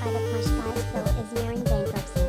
The plush guy's bill is nearing bankruptcy.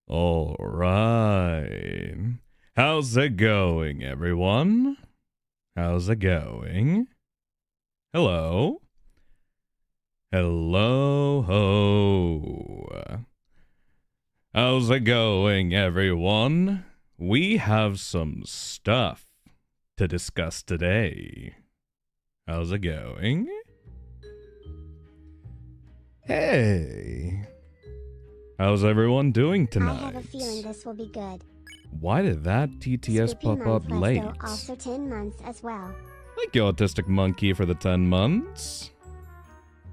All right. How's it going, everyone? How's it going? Hello? Hello, ho. How's it going, everyone? We have some stuff to discuss today. How's it going? Hey. How's everyone doing tonight? I have a feeling this will be good. Why did that TTS Spooky pop up month, late? Lesto, also 10 months as well. Thank you, Autistic Monkey, for the 10 months.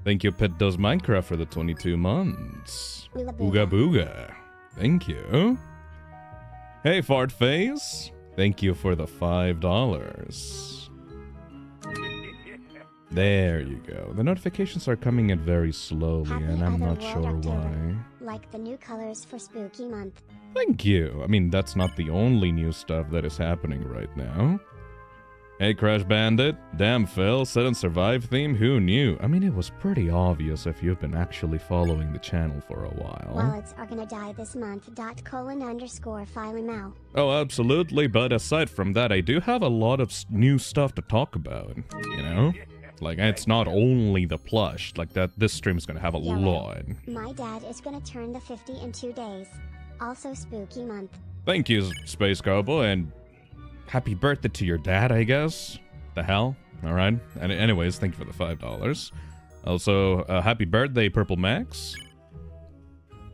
Thank you, Pit Does Minecraft, for the 22 months. Ooga Booga. Thank you. Hey, Fart Face. Thank you for the $5. There you go. The notifications are coming in very slowly, Happy and I'm not Otherworld sure October. why. Like the new colors for Spooky Month. Thank you. I mean, that's not the only new stuff that is happening right now. Hey, Crash Bandit. Damn, Phil. Set and Survive theme? Who knew? I mean, it was pretty obvious if you've been actually following the channel for a while. Wallets are gonna die this month. _Philemel. Oh, absolutely. But aside from that, I do have a lot of new stuff to talk about. You know? Like, it's not only the plush. Like, that. This stream is gonna have a lot. My dad is gonna turn the 50 in 2 days. Also Spooky Month. Thank you, Space Cowboy, and happy birthday to your dad, I guess. The hell? Alright. And anyways, thank you for the $5. Also, happy birthday, Purple Max.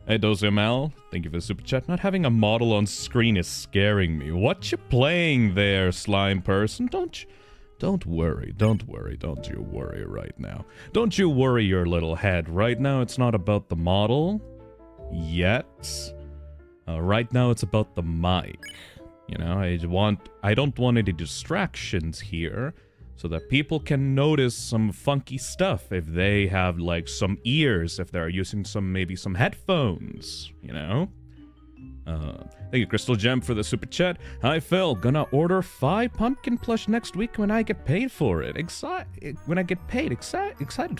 Hey, Doziamel. Thank you for the super chat. Not having a model on screen is scaring me. What you playing there, slime person? Don't worry. Don't you worry right now. Don't you worry your little head. Right now, it's not about the model. Yet. Right now, it's about the mic. You know, I don't want any distractions here, so that people can notice some funky stuff if they have, like, some ears, if they're using maybe some headphones, you know? Thank you, Crystal Gem, for the super chat. Hi, Phil. Gonna order 5 pumpkin plush next week when I get paid for it. Excited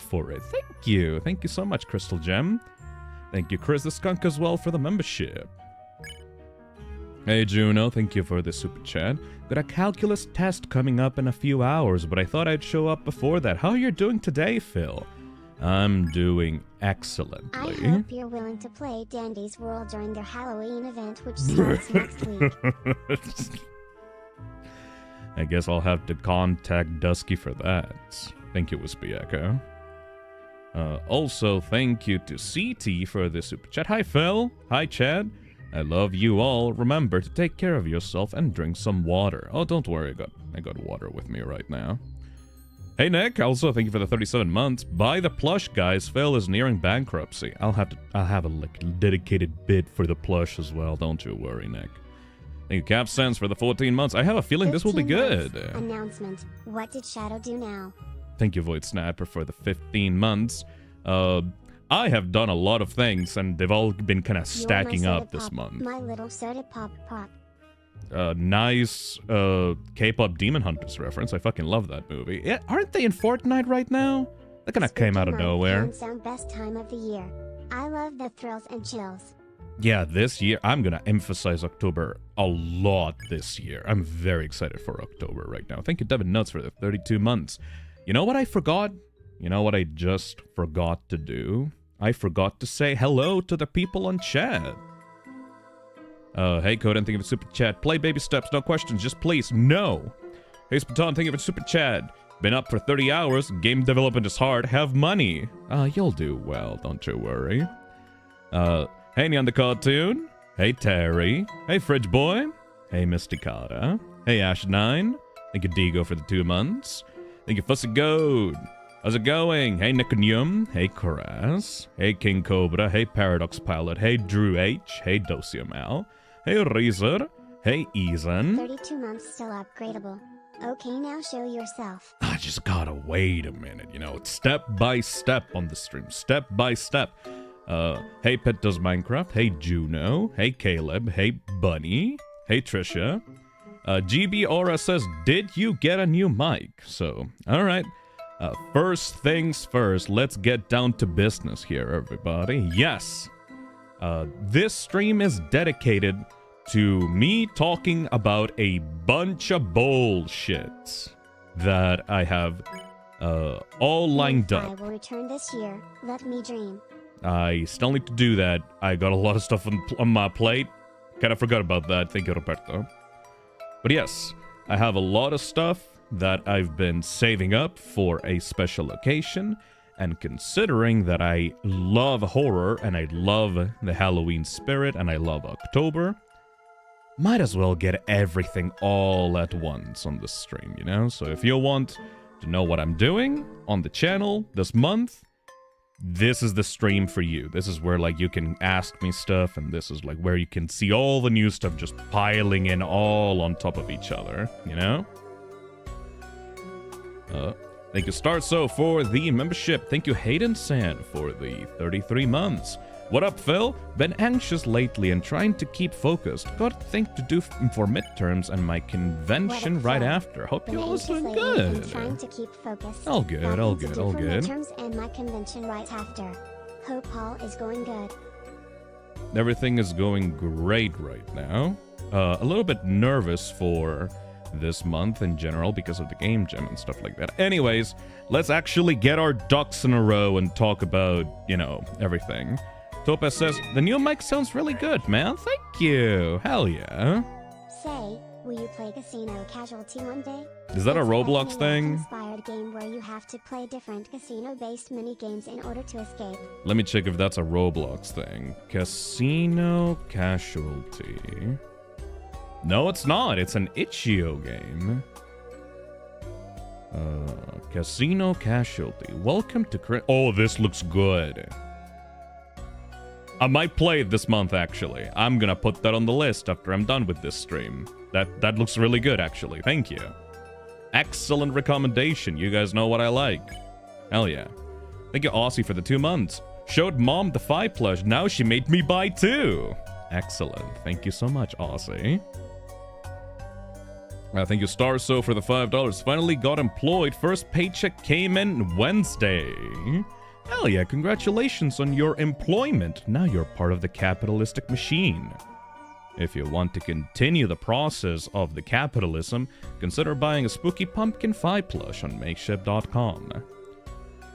for it. Thank you. Thank you so much, Crystal Gem. Thank you, Chris the Skunk, as well, for the membership. Hey, Juno. Thank you for the super chat. Got a calculus test coming up in a few hours, but I thought I'd show up before that. How are you doing today, Phil? I'm doing excellently. I hope you're willing to play Dandy's World during their Halloween event, which starts next week. I guess I'll have to contact Dusky for that. Thank you, Wispy Echo. Also, thank you to CT for the super chat. Hi, Phil. Hi, Chad. I love you all. Remember to take care of yourself and drink some water. Oh, don't worry. I got water with me right now. Hey, Nick. Also, thank you for the 37 months. Buy the plush, guys. Phil is nearing bankruptcy. I'll have a dedicated bid for the plush as well. Don't you worry, Nick. Thank you, Cap Sense, for the 14 months. I have a feeling this will be good. Announcement. What did Shadow do now? Thank you, Void Snapper, for the 15 months. I have done a lot of things, and they've all been kind of stacking up this month. My little soda pop. Nice K-pop Demon Hunters reference. I fucking love that movie. Yeah, aren't they in Fortnite right now? That kind of came out of nowhere. Hands down best time of the year. I love the thrills and chills. Yeah, this year, I'm gonna emphasize October a lot this year. I'm very excited for October right now. Thank you, Devin Nuts, for the 32 months. You know what I forgot? You know what I just forgot to do? I forgot to say hello to the people on chat. Hey, Coden, thank you for super chat. Play baby steps, no questions, just please. No. Hey, Spaton, thank you for super chat. Been up for 30 hours. Game development is hard. Have money. You'll do well, don't you worry. Hey, Neon the Cartoon. Hey, Terry. Hey, Fridge Boy. Hey, Mysticata. Hey, Ash9. Thank you, Digo, for the 2 months. Thank you, Fussy Goat. How's it going? Hey, Nikonyum. Hey, Karaz. Hey, King Cobra. Hey, Paradox Pilot. Hey, Drew H. Hey, Dosiamal. Hey, Reezer. Hey, Eason. 32 months still upgradable. Okay, now show yourself. I just gotta wait a minute, you know. It's step by step on the stream. Step by step. Hey, Pet Does Minecraft. Hey, Juno. Hey, Caleb. Hey, Bunny. Hey, Trisha. GB Aura says, did you get a new mic? So, alright. First things first, let's get down to business here, everybody. Yes, this stream is dedicated to me talking about a bunch of bullshit that I have all lined up. I will return this year. Let me dream. I still need to do that. I got a lot of stuff on my plate. Kind of forgot about that. Thank you, Roberto. But yes, I have a lot of stuff that I've been saving up for a special occasion, and considering that I love horror and I love the Halloween spirit and I love October, might as well get everything all at once on the stream, you know? So if you want to know what I'm doing on the channel this month, this is the stream for you. This is where, like, you can ask me stuff, and this is, like, where you can see all the new stuff just piling in all on top of each other, you know? Thank you, Starso, for the membership. Thank you, Hayden San, for the 33 months. What up, Phil? Been anxious lately and trying to keep focused. Got things to do for midterms and my convention right after. Hope you all doing good. Trying to keep focused. All good, all good, all good. Midterms and my convention right after. Hope all is going good. Everything is going great right now. A little bit nervous for this month in general because of the Gamejam and stuff like that. Anyways, let's actually get our ducks in a row and talk about, you know, everything. Topaz says, the new mic sounds really good, man. Thank you. Hell yeah. Say, will you play Casino Casualty one day? Is that a Roblox thing? Inspired game where you have to play different casino-based mini-games in order to escape. Let me check if that's a Roblox thing. Casino Casualty. No, it's not. It's an itch.io game. Casino Casualty. Welcome to Oh, this looks good. I might play it this month, actually. I'm gonna put that on the list after I'm done with this stream. That looks really good, actually. Thank you. Excellent recommendation. You guys know what I like. Hell yeah. Thank you, Aussie, for the 2 months. Showed mom the 5 plush. Now she made me buy 2. Excellent. Thank you so much, Aussie. Thank you, Starso, for the $5. Finally got employed. First paycheck came in Wednesday. Hell yeah, congratulations on your employment. Now you're part of the capitalistic machine. If you want to continue the process of the capitalism, consider buying a spooky pumpkin 5 plush on makeshift.com.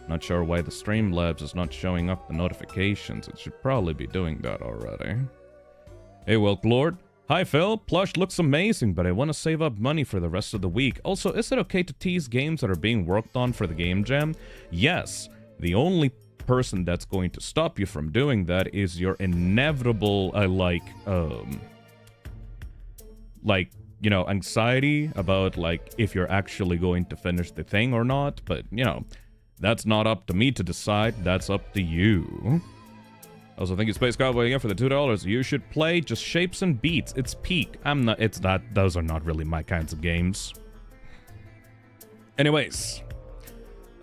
Not sure why the Streamlabs is not showing up the notifications. It should probably be doing that already. Hey, Welk Lord. Hi, Phil. Plush looks amazing, but I want to save up money for the rest of the week. Also, is it okay to tease games that are being worked on for the Gamejam? Yes. The only person that's going to stop you from doing that is your inevitable, you know, anxiety about, like, if you're actually going to finish the thing or not. But, you know, that's not up to me to decide. That's up to you. Also, thank you, Space Cowboy, again for the $2. You should play just Shapes and Beats. It's peak. Those are not really my kinds of games. Anyways.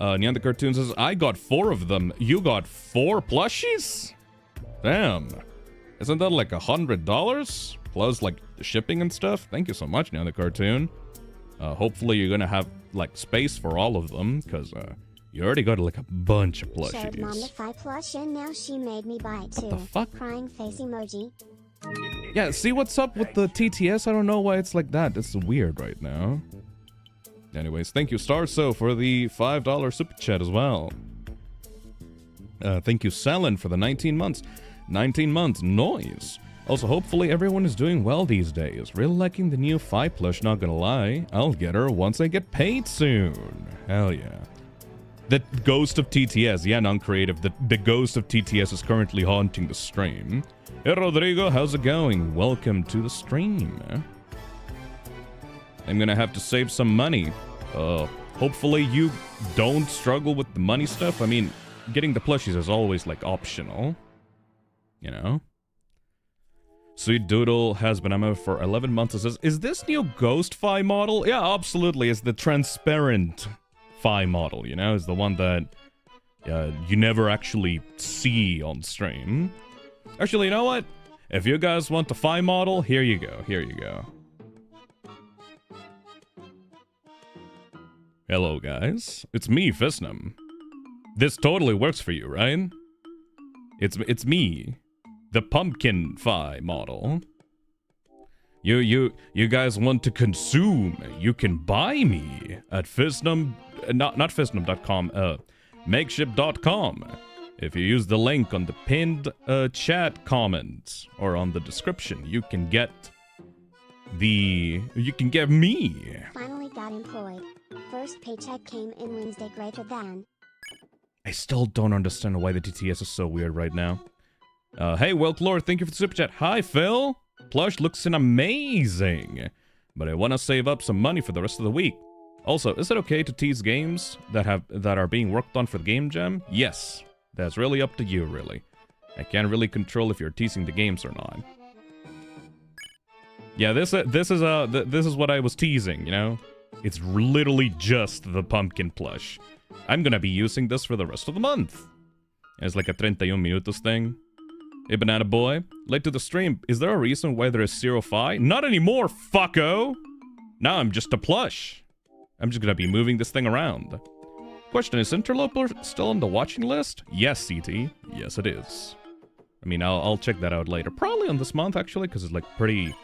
Neon Cartoon says, I got 4 of them. You got 4 plushies? Damn. Isn't that like $100? Plus, like, the shipping and stuff? Thank you so much, Neon Cartoon. Hopefully you're gonna have, like, space for all of them, because, you already got, like, a bunch of plushies. Showed mom the 5 plush and now she made me buy 2. What the fuck? Crying face emoji. Yeah, see what's up with the TTS? I don't know why it's like that. It's weird right now. Anyways, thank you, Starso, for the $5 super chat as well. Thank you, Selen, for the 19 months. 19 months, noise. Also, hopefully everyone is doing well these days. Really liking the new 5 plush, not gonna lie. I'll get her once I get paid soon. Hell yeah. The ghost of TTS, yeah, non-creative. The ghost of TTS is currently haunting the stream. Hey, Rodrigo, how's it going? Welcome to the stream. I'm gonna have to save some money. Hopefully you don't struggle with the money stuff. I mean, getting the plushies is always, like, optional. You know? Sweet Doodle has been out for 11 months. It says, is this new Ghost Fi model? Yeah, absolutely. It's the transparent Fi model, you know? It's the one that you never actually see on stream. Actually, you know what? If you guys want the Fi model, here you go. Here you go. Hello, guys. It's me, Phisnom. This totally works for you, right? It's me, the pumpkin Fi model. You guys want to consume? You can buy me at Phisnom, not Phisnom.com, makeshift.com. If you use the link on the pinned chat comment or on the description, you can get me. Finally got employed. First paycheck came in Wednesday greater than. I still don't understand why the TTS is so weird right now. Hey, Welk Lord, thank you for the super chat. Hi, Phil. plush looks amazing, but I want to save up some money for the rest of the week. Also, is it okay to tease games that are being worked on for the Game Jam? Yes, that's really up to you, really. I can't really control if you're teasing the games or not. Yeah, this is what I was teasing, you know? It's literally just the pumpkin plush. I'm gonna be using this for the rest of the month. It's like a 31 minutos thing. Hey, Banana Boy, late to the stream. Is there a reason why there is 0 fi? Not anymore, fucko! Now I'm just a plush. I'm just gonna be moving this thing around. Question, is Interloper still on the watching list? Yes, CT. Yes, it is. I mean, I'll check that out later. Probably on this month, actually, because it's like pretty...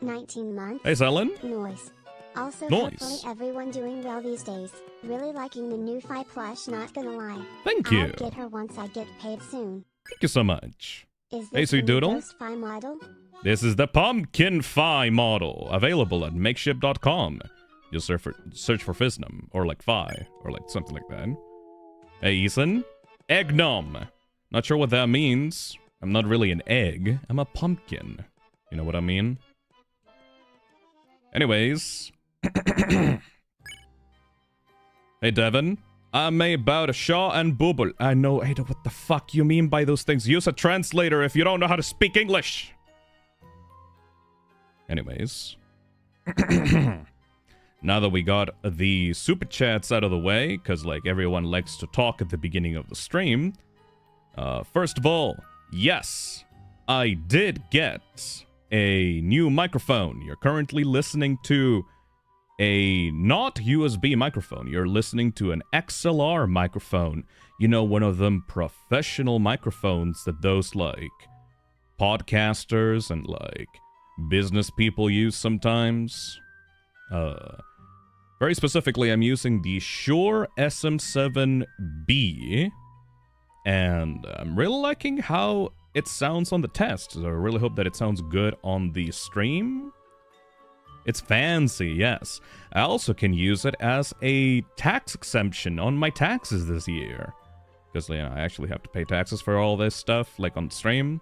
19 months. Hey, Zelen. Noise. Also, Noise. hopefully everyone doing well these days. Really liking the new Fi plush, not gonna lie. Thank you. I'll get her once I get paid soon. Thank you so much. Is Hey, this Sweet the new Doodle. Ghost Fi model? This is the Pumpkin Fi model, available at makeshift.com. You'll search for Phisnom, or like Fi, or like something like that. Hey, Ethan. Eggnom. Not sure what that means. I'm not really an egg. I'm a pumpkin. You know what I mean? Anyways. Hey, Devin. I'm about a Shaw and Bubble. I know, Ada, what the fuck you mean by those things? Use a translator if you don't know how to speak English. Anyways. Now that we got the super chats out of the way, because, like, everyone likes to talk at the beginning of the stream. First of all, yes, I did get a new microphone. You're currently listening to a not USB microphone. You're listening to an XLR microphone. You know, one of them professional microphones that those, like, podcasters and, like, business people use sometimes. Very specifically, I'm using the Shure SM7B, and I'm really liking how it sounds on the test. So I really hope that it sounds good on the stream. It's fancy, yes. I also can use it as a tax exemption on my taxes this year. Because, you know, I actually have to pay taxes for all this stuff, like on stream.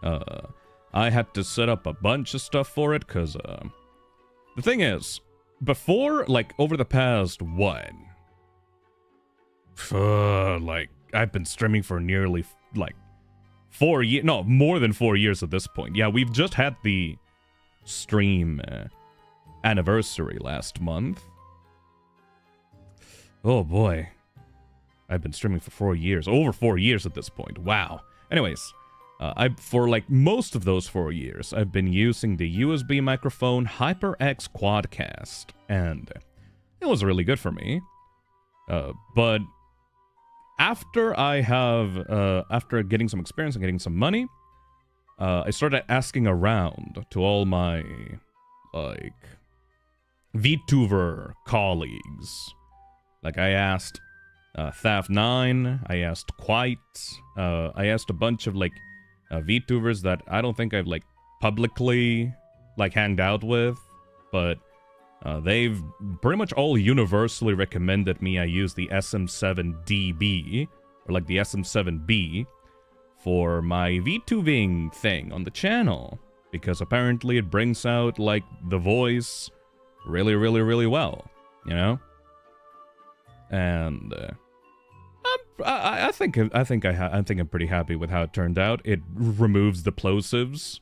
I had to set up a bunch of stuff for it, because, the thing is, before, like, over the past, what? Like, I've been streaming for nearly, like, 4 years. No, more than 4 years at this point. Yeah, we've just had the stream anniversary last month. Oh, boy. I've been streaming for 4 years. Over 4 years at this point. Wow. Anyways, for, like, most of those 4 years, I've been using the USB microphone HyperX Quadcast, and it was really good for me. But after after getting some experience and getting some money, I started asking around to all my, like, Vtuber colleagues. Like, I asked Thaf9, I asked Quite, I asked a bunch of, like, VTubers that I don't think I've, like, publicly, like, hanged out with, but they've pretty much all universally recommended me I use the SM7DB, or, like, the SM7B, for my VTubing thing on the channel, because apparently it brings out, like, the voice really, really, really well, you know? And I think I'm pretty happy with how it turned out. It removes the plosives.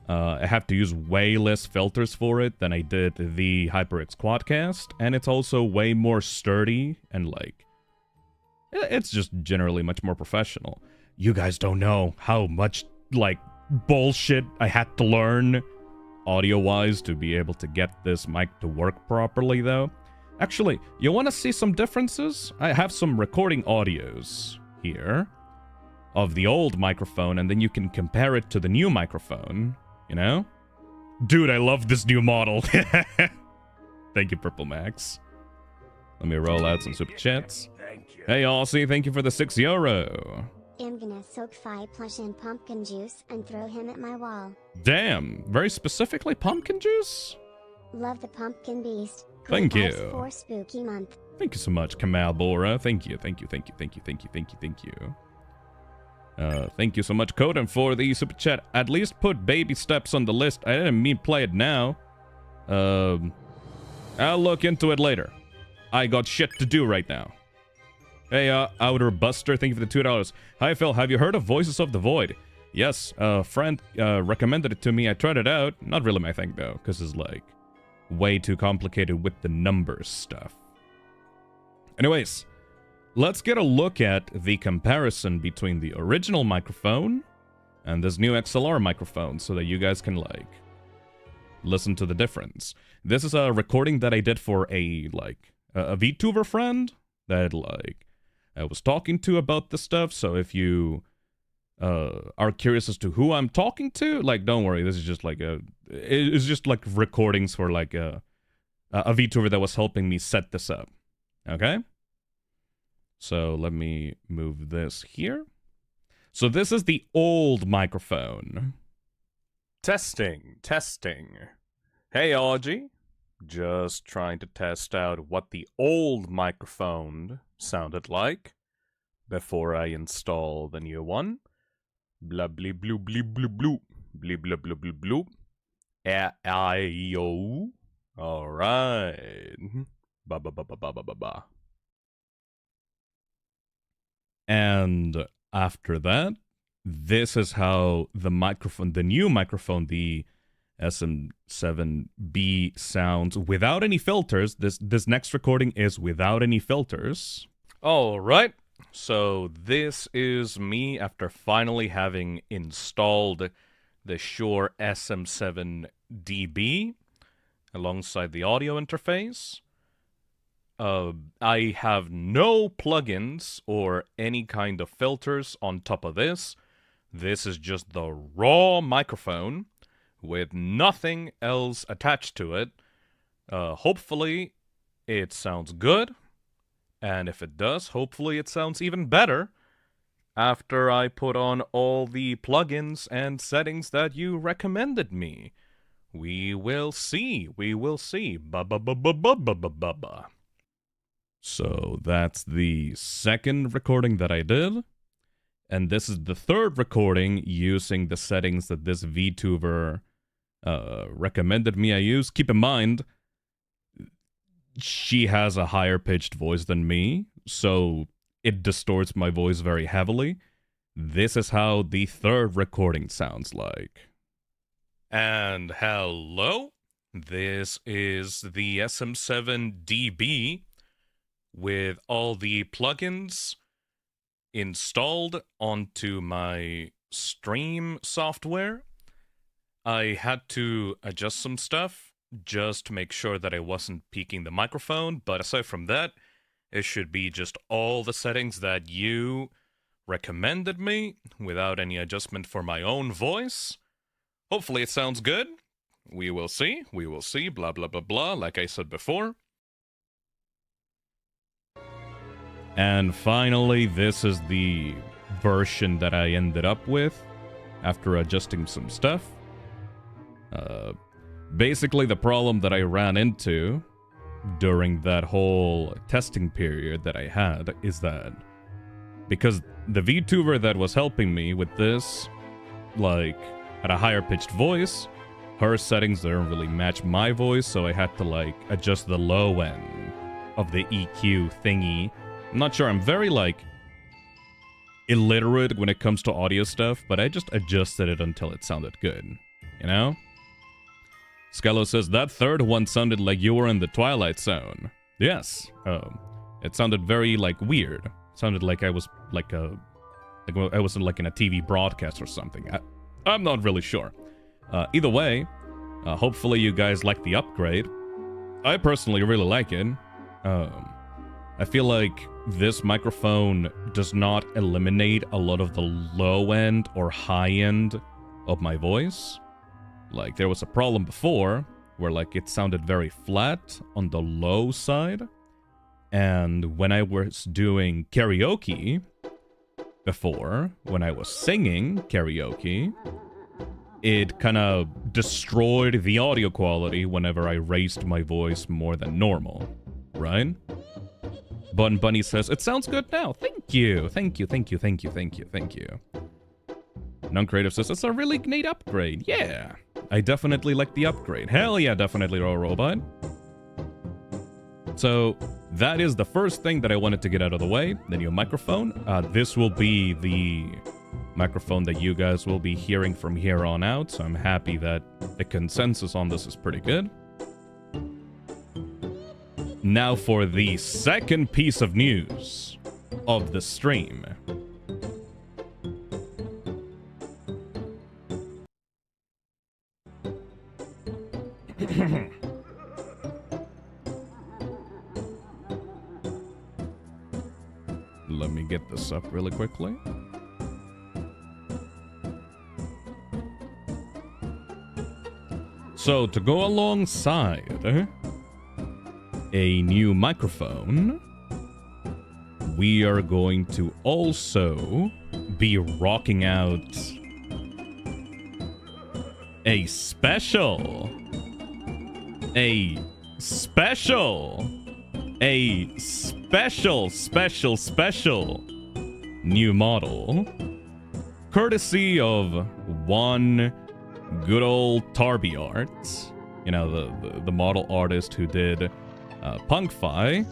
I have to use way less filters for it than I did the HyperX Quadcast, and it's also way more sturdy and, like, it's just generally much more professional. You guys don't know how much, like, bullshit I had to learn audio-wise to be able to get this mic to work properly, though. Actually, you want to see some differences? I have some recording audios here of the old microphone, and then you can compare it to the new microphone, you know? Dude, I love this new model. Thank you, Purple Max. Let me roll out some super chats. Hey, Aussie, thank you for the €6. I'm gonna soak Fi plush in pumpkin juice and throw him at my wall. Damn, very specifically pumpkin juice? Love the pumpkin beast. Thank Great you. vibes for spooky month. Thank you so much, Kamal Bora. Thank you, thank you, thank you, thank you, thank you, thank you, thank you. Thank you so much, Coden, for the super chat. At least put baby steps on the list. I didn't mean play it now. I'll look into it later. I got shit to do right now. Hey, Outer Buster, thank you for the $2. Hi, Phil. Have you heard of Voices of the Void? Yes, a friend recommended it to me. I tried it out. Not really my thing, though, because it's, like, way too complicated with the numbers stuff. Anyways, let's get a look at the comparison between the original microphone and this new XLR microphone so that you guys can, like, listen to the difference. This is a recording that I did for a Vtuber friend that, like, I was talking to about this stuff, so if you are curious as to who I'm talking to, like, don't worry, this is just like it's just like recordings for like a Vtuber that was helping me set this up. Okay? So let me move this here. So this is the old microphone. Testing. Hey, Audrey. Just trying to test out what the old microphone sounded like before I install the new one. Blah blah blue blue blue blue blue blue blue blue blue. A-I-O. All right. Ba ba ba ba ba ba ba ba. And after that, this is how the microphone, the new microphone, the SM7B sounds without any filters. This next recording is without any filters. All right. So this is me after finally having installed the Shure SM7DB alongside the audio interface. I have no plugins or any kind of filters on top of this. This is just the raw microphone with nothing else attached to it. Hopefully it sounds good. And if it does, hopefully it sounds even better after I put on all the plugins and settings that you recommended me. We will see. We will see. Ba-ba-ba-ba-ba-ba-ba-ba. So that's the second recording that I did. And this is the third recording using the settings that this VTuber recommended me I use. Keep in mind, she has a higher pitched voice than me, so it distorts my voice very heavily. This is how the third recording sounds like. And hello, this is the SM7DB with all the plugins installed onto my stream software. I had to adjust some stuff just to make sure that I wasn't peaking the microphone, but aside from that, it should be just all the settings that you recommended me without any adjustment for my own voice. Hopefully it sounds good. We will see. We will see. Blah, blah, blah, blah, like I said before. And finally, this is the version that I ended up with after adjusting some stuff. Basically, the problem that I ran into during that whole testing period that I had is that because the VTuber that was helping me with this, like, had a higher pitched voice, her settings don't really match my voice, so I had to, like, adjust the low end of the EQ thingy. I'm not sure, I'm very, like, illiterate when it comes to audio stuff, but I just adjusted it until it sounded good, you know? Skello says, that third one sounded like you were in the Twilight Zone. Yes. It sounded very, like, weird. It sounded like I was, like, I wasn't, like, in a TV broadcast or something. I'm not really sure. Either way, hopefully you guys like the upgrade. I personally really like it. I feel like this microphone does not eliminate a lot of the low end or high end of my voice. Like, there was a problem before where, like, it sounded very flat on the low side. And when I was doing karaoke before, when I was singing karaoke, it kind of destroyed the audio quality whenever I raised my voice more than normal, right? Bun Bunny says, it sounds good now. Thank you. Thank you, thank you, thank you, thank you, thank you. Non-creative says, it's a really neat upgrade. Yeah, I definitely like the upgrade. Hell yeah, definitely, Robot. So that is the first thing that I wanted to get out of the way, the new microphone. This will be the microphone that you guys will be hearing from here on out, so I'm happy that the consensus on this is pretty good. Now for the second piece of news of the stream. Let me get this up really quickly. So, to go alongside a new microphone, we are going to also be rocking out a special new model, courtesy of one good old Tarbyart, you know, the model artist who did Punkfi.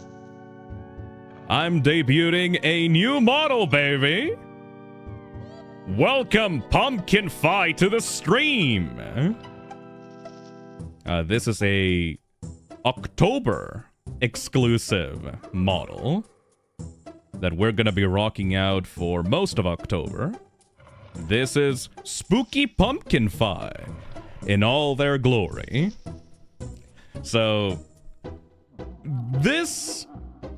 I'm debuting a new model, baby! Welcome, Pumpkin Fi, to the stream! This is a October exclusive model that we're gonna be rocking out for most of October. This is Spooky Pumpkin Fi in all their glory. So, this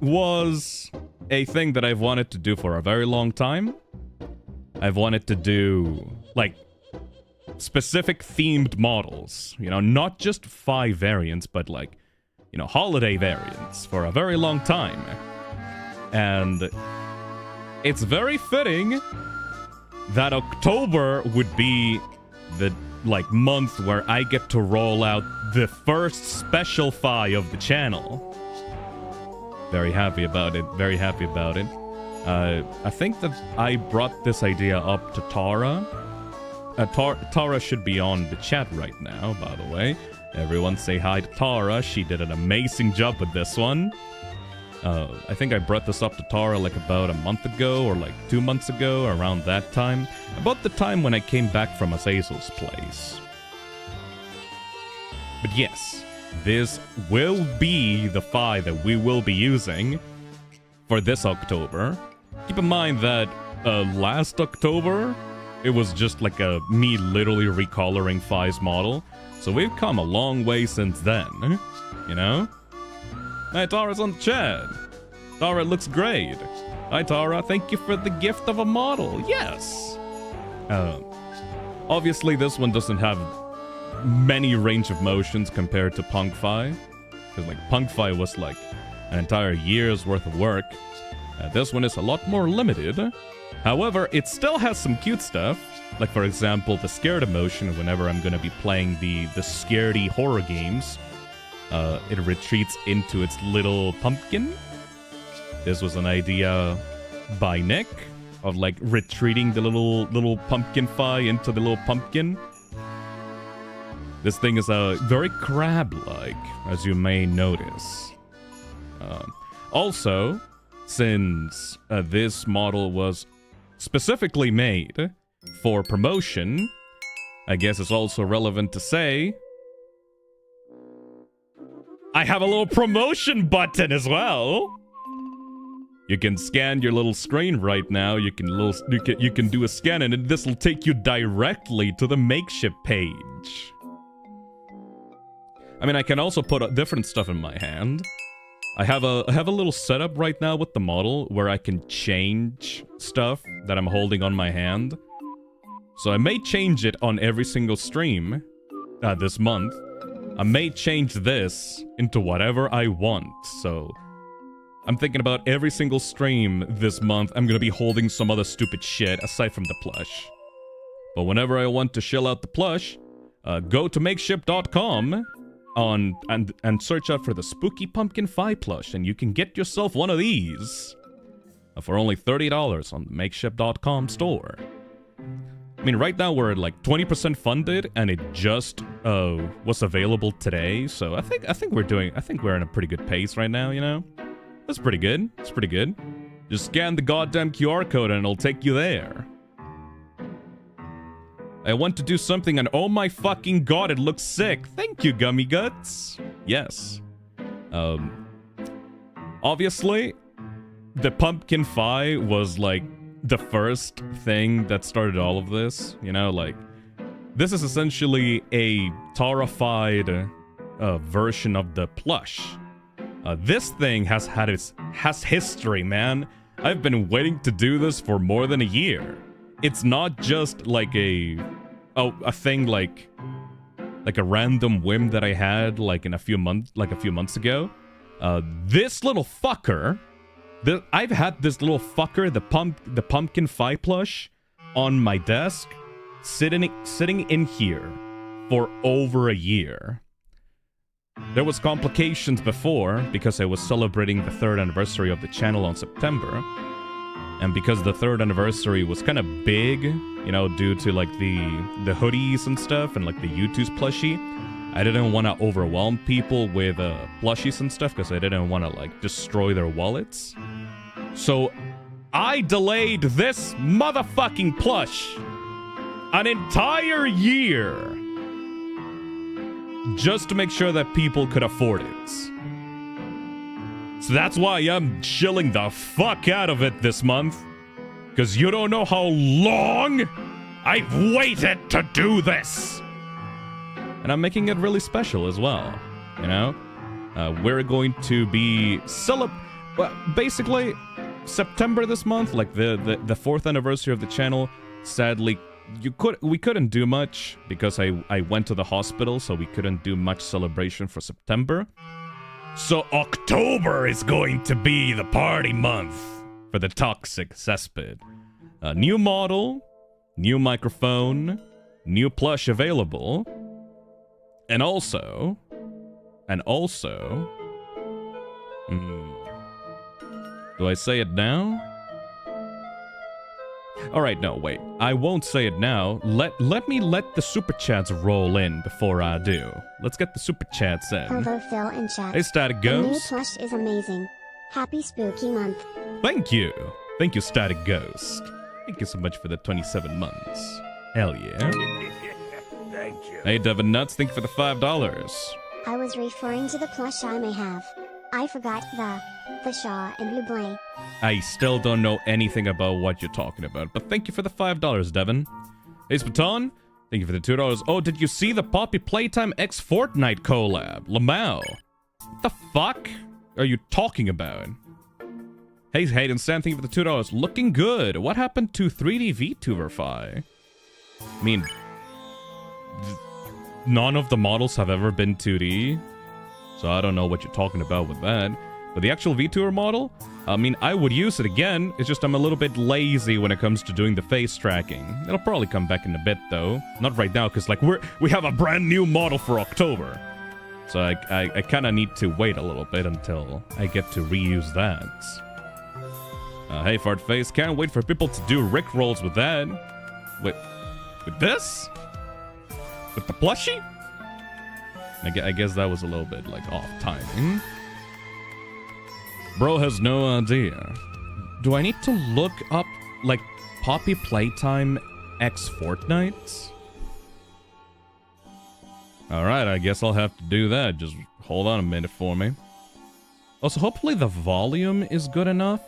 was a thing that I've wanted to do for a very long time. I've wanted to do, like, specific themed models. You know, not just Fi variants, but, like, you know, holiday variants for a very long time. And it's very fitting that October would be the, like, month where I get to roll out the first special Fi of the channel. Very happy about it. Very happy about it. I think that I brought this idea up to Tara. Tara should be on the chat right now, by the way. Everyone say hi to Tara. She did an amazing job with this one. I think I brought this up to Tara like about a month ago or like 2 months ago, around that time. About the time when I came back from Azazel's place. But yes, this will be the Fi that we will be using for this October. Keep in mind that last October, it was just like me literally recoloring Fi's model. So we've come a long way since then, you know? Hey, Tara's on the chat. Tara looks great. Hi, Tara. Thank you for the gift of a model. Yes. Obviously, this one doesn't have many range of motions compared to Punkfi. Because, like, Punkfi was, like, an entire year's worth of work. This one is a lot more limited. However, it still has some cute stuff. Like, for example, the scared emotion whenever I'm going to be playing the scaredy horror games. It retreats into its little pumpkin. This was an idea by Nick of, like, retreating the little pumpkin Fi into the little pumpkin. This thing is very crab-like, as you may notice. Also, since this model was specifically made for promotion, I guess it's also relevant to say I have a little promotion button as well. You can scan your little screen right now. You can do a scan, and this will take you directly to the makeshift page. I mean, I can also put different stuff in my hand. I have a little setup right now with the model where I can change stuff that I'm holding on my hand. So I may change it on every single stream this month. I may change this into whatever I want. So I'm thinking about every single stream this month, I'm gonna be holding some other stupid shit aside from the plush. But whenever I want to shell out the plush, go to makeshift.com and search out for the Spooky Pumpkin Fi plush, and you can get yourself one of these for only $30 on the makeshift.com store. I mean, right now we're at like 20% funded, and it just was available today. So I think we're in a pretty good pace right now. You know, that's pretty good. It's pretty good. Just scan the goddamn QR code, and it'll take you there. I want to do something, and oh my fucking god, it looks sick. Thank you, Gummy Guts. Yes. Obviously, the pumpkin pie was like the first thing that started all of this. You know, like, this is essentially a tarified version of the plush. This thing has history, man. I've been waiting to do this for more than a year. It's not just like a thing like a random whim that I had like a few months ago. This little fucker, I've had this little fucker, the pumpkin pie plush, on my desk, sitting in here for over a year. There was complications before because I was celebrating the 3rd anniversary of the channel on September. And because the 3rd anniversary was kind of big, you know, due to like the hoodies and stuff and like the YouTube's plushie, I didn't want to overwhelm people with plushies and stuff because I didn't want to like destroy their wallets. So I delayed this motherfucking plush an entire year just to make sure that people could afford it. So that's why I'm chilling the fuck out of it this month. Because you don't know how long I've waited to do this. And I'm making it really special as well, you know? We're going to be basically, September this month, like the 4th anniversary of the channel, sadly, we couldn't do much because I went to the hospital, so we couldn't do much celebration for September. So October is going to be the party month for the toxic cesspit. New model, new microphone, new plush available, and also, do I say it now? Alright, no, wait. I won't say it now. Let me let the super chats roll in before I do. Let's get the super chats in. Hello, Phil and chat. Hey, Static The new Ghost. plush is amazing. Happy spooky month. Thank you. Thank you, Static Ghost. Thank you so much for the 27 months. Hell yeah. Thank you. Hey, Devin Nuts, thank you for the $5. I was referring to the plush I may have. I forgot the Shaw and Blue Blay. I still don't know anything about what you're talking about, but thank you for the $5, Devin. Hey, Spaton, thank you for the $2. Oh, did you see the Poppy Playtime X Fortnite collab? Lamau. What the fuck are you talking about? Hey, Hayden Stan, thank you for the $2. Looking good. What happened to 3D Vtuber Fi? I mean, none of the models have ever been 2D, so I don't know what you're talking about with that. But the actual Vtuber model, I mean, I would use it again. It's just I'm a little bit lazy when it comes to doing the face tracking. It'll probably come back in a bit, though. Not right now, because, like, we have a brand new model for October. So I kind of need to wait a little bit until I get to reuse that. Hey, Fartface, can't wait for people to do Rick rolls with that. With this? With the plushie? I guess that was a little bit, like, off timing. Bro has no idea. Do I need to look up, like, Poppy Playtime X Fortnite? Alright, I guess I'll have to do that. Just hold on a minute for me. Also, hopefully the volume is good enough.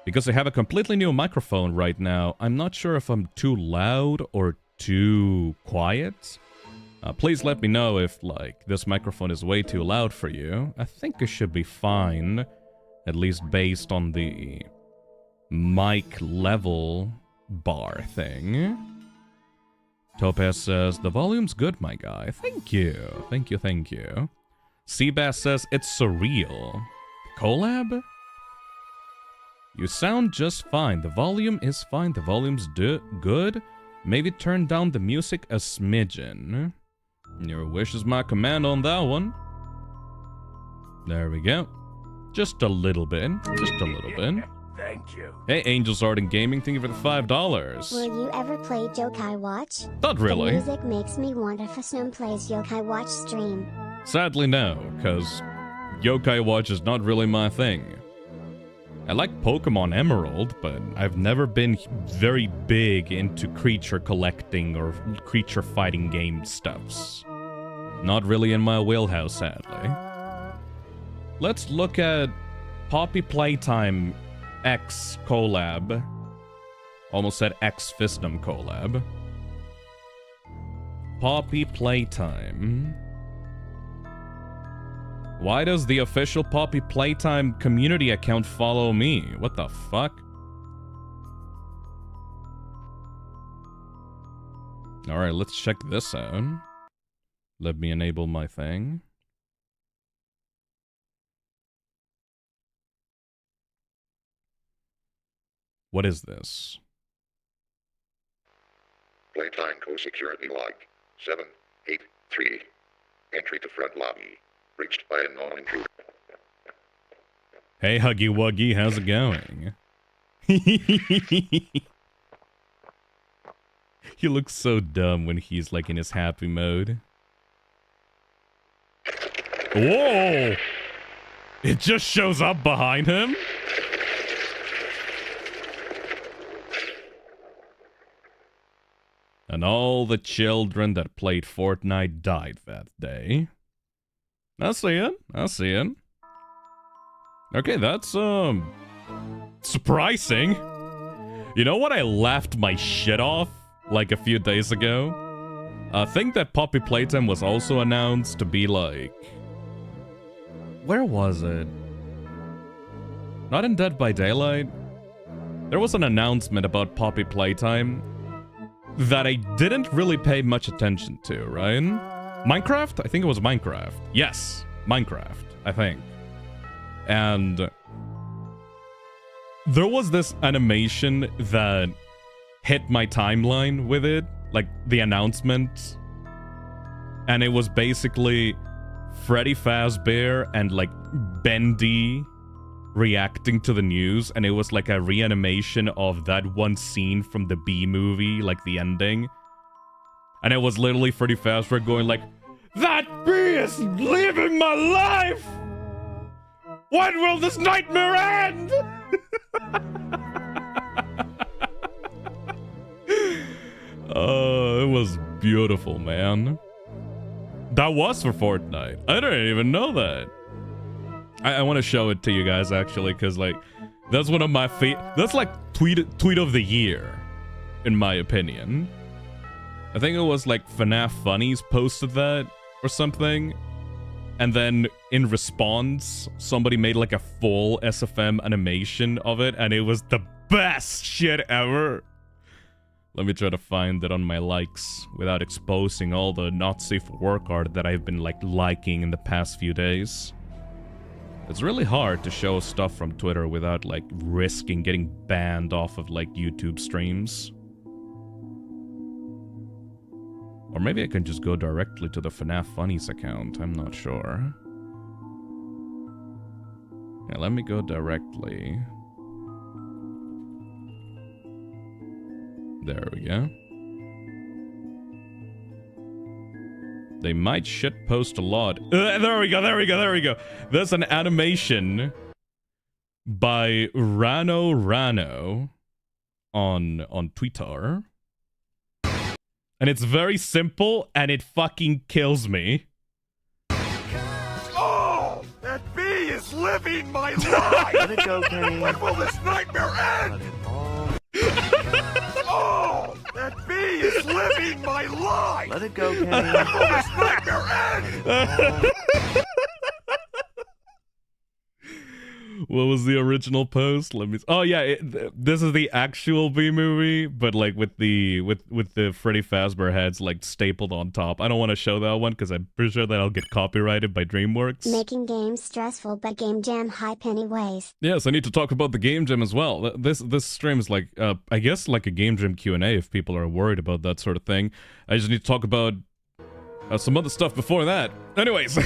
Because I have a completely new microphone right now, I'm not sure if I'm too loud or too quiet. Please let me know if, like, this microphone is way too loud for you. I think it should be fine, at least based on the mic level bar thing. Topaz says, the volume's good, my guy. Thank you. Thank you, thank you. Seabass says, it's surreal. Collab? You sound just fine. The volume is fine. The volume's good. Maybe turn down the music a smidgen. Your wish is my command on that one. There we go. Just a little bit. Just a little bit. Thank you. Hey, Angels Art and Gaming, thank you for the $5. Will you ever play Yokai Watch? Not really. The music makes me want a Phisnom Plays Yokai Watch stream. Sadly, no, because Yokai Watch is not really my thing. I like Pokemon Emerald, but I've never been very big into creature collecting or creature fighting game stuffs. Not really in my wheelhouse, sadly. Let's look at Poppy Playtime X collab. Almost said X Phisnom collab. Poppy Playtime. Why does the official Poppy Playtime community account follow me? What the fuck? Alright, let's check this out. Let me enable my thing. What is this? Playtime co-security log 783. Entry to front lobby. Reached by a non-intruder. Hey, Huggy Wuggy, how's it going? He looks so dumb when he's like in his happy mode. Whoa! It just shows up behind him? And all the children that played Fortnite died that day. I see it. I see it. Okay, that's, surprising. You know what I laughed my shit off, like, a few days ago? I think that Poppy Playtime was also announced to be, like... Where was it? Not in Dead by Daylight? There was an announcement about Poppy Playtime that I didn't really pay much attention to, right? Minecraft? I think it was Minecraft. Yes, Minecraft, I think. And there was this animation that hit my timeline with it, like the announcement. And it was basically Freddy Fazbear and like Bendy reacting to the news, and it was like a reanimation of that one scene from the B movie, like the ending. And it was literally Freddy Fazbear going like, "That bee is living my life! When will this nightmare end?" Oh, it was beautiful, man. That was for Fortnite. I didn't even know that. I want to show it to you guys, actually, because, like, that's one of my that's, like, tweet of the year, in my opinion. I think it was, like, FNAF Funnies posted that or something. And then, in response, somebody made, like, a full SFM animation of it, and it was the best shit ever. Let me try to find it on my likes without exposing all the not safe for work art that I've been, like, liking in the past few days. It's really hard to show stuff from Twitter without, like, risking getting banned off of, like, YouTube streams. Or maybe I can just go directly to the FNAF Funnies account, I'm not sure. Yeah, let me go directly. There we go. They might shitpost a lot. There we go, there we go, there we go. There's an animation by Rano on Twitter. And it's very simple, and it fucking kills me. Oh, that bee is living my life! Let it go, Kenny. When will this nightmare end? Oh, that bee is living my life! Let it go, Kenny. When will this nightmare end? What was the original post? Let me. Oh yeah, this is the actual B movie, but like with the Freddy Fazbear heads like stapled on top. I don't want to show that one because I'm pretty sure that I'll get copyrighted by DreamWorks. Making games stressful, but Game Jam hype anyways. Yes, I need to talk about the Game Jam as well. This stream is like I guess like a Game Jam Q&A if people are worried about that sort of thing. I just need to talk about some other stuff before that. Anyways.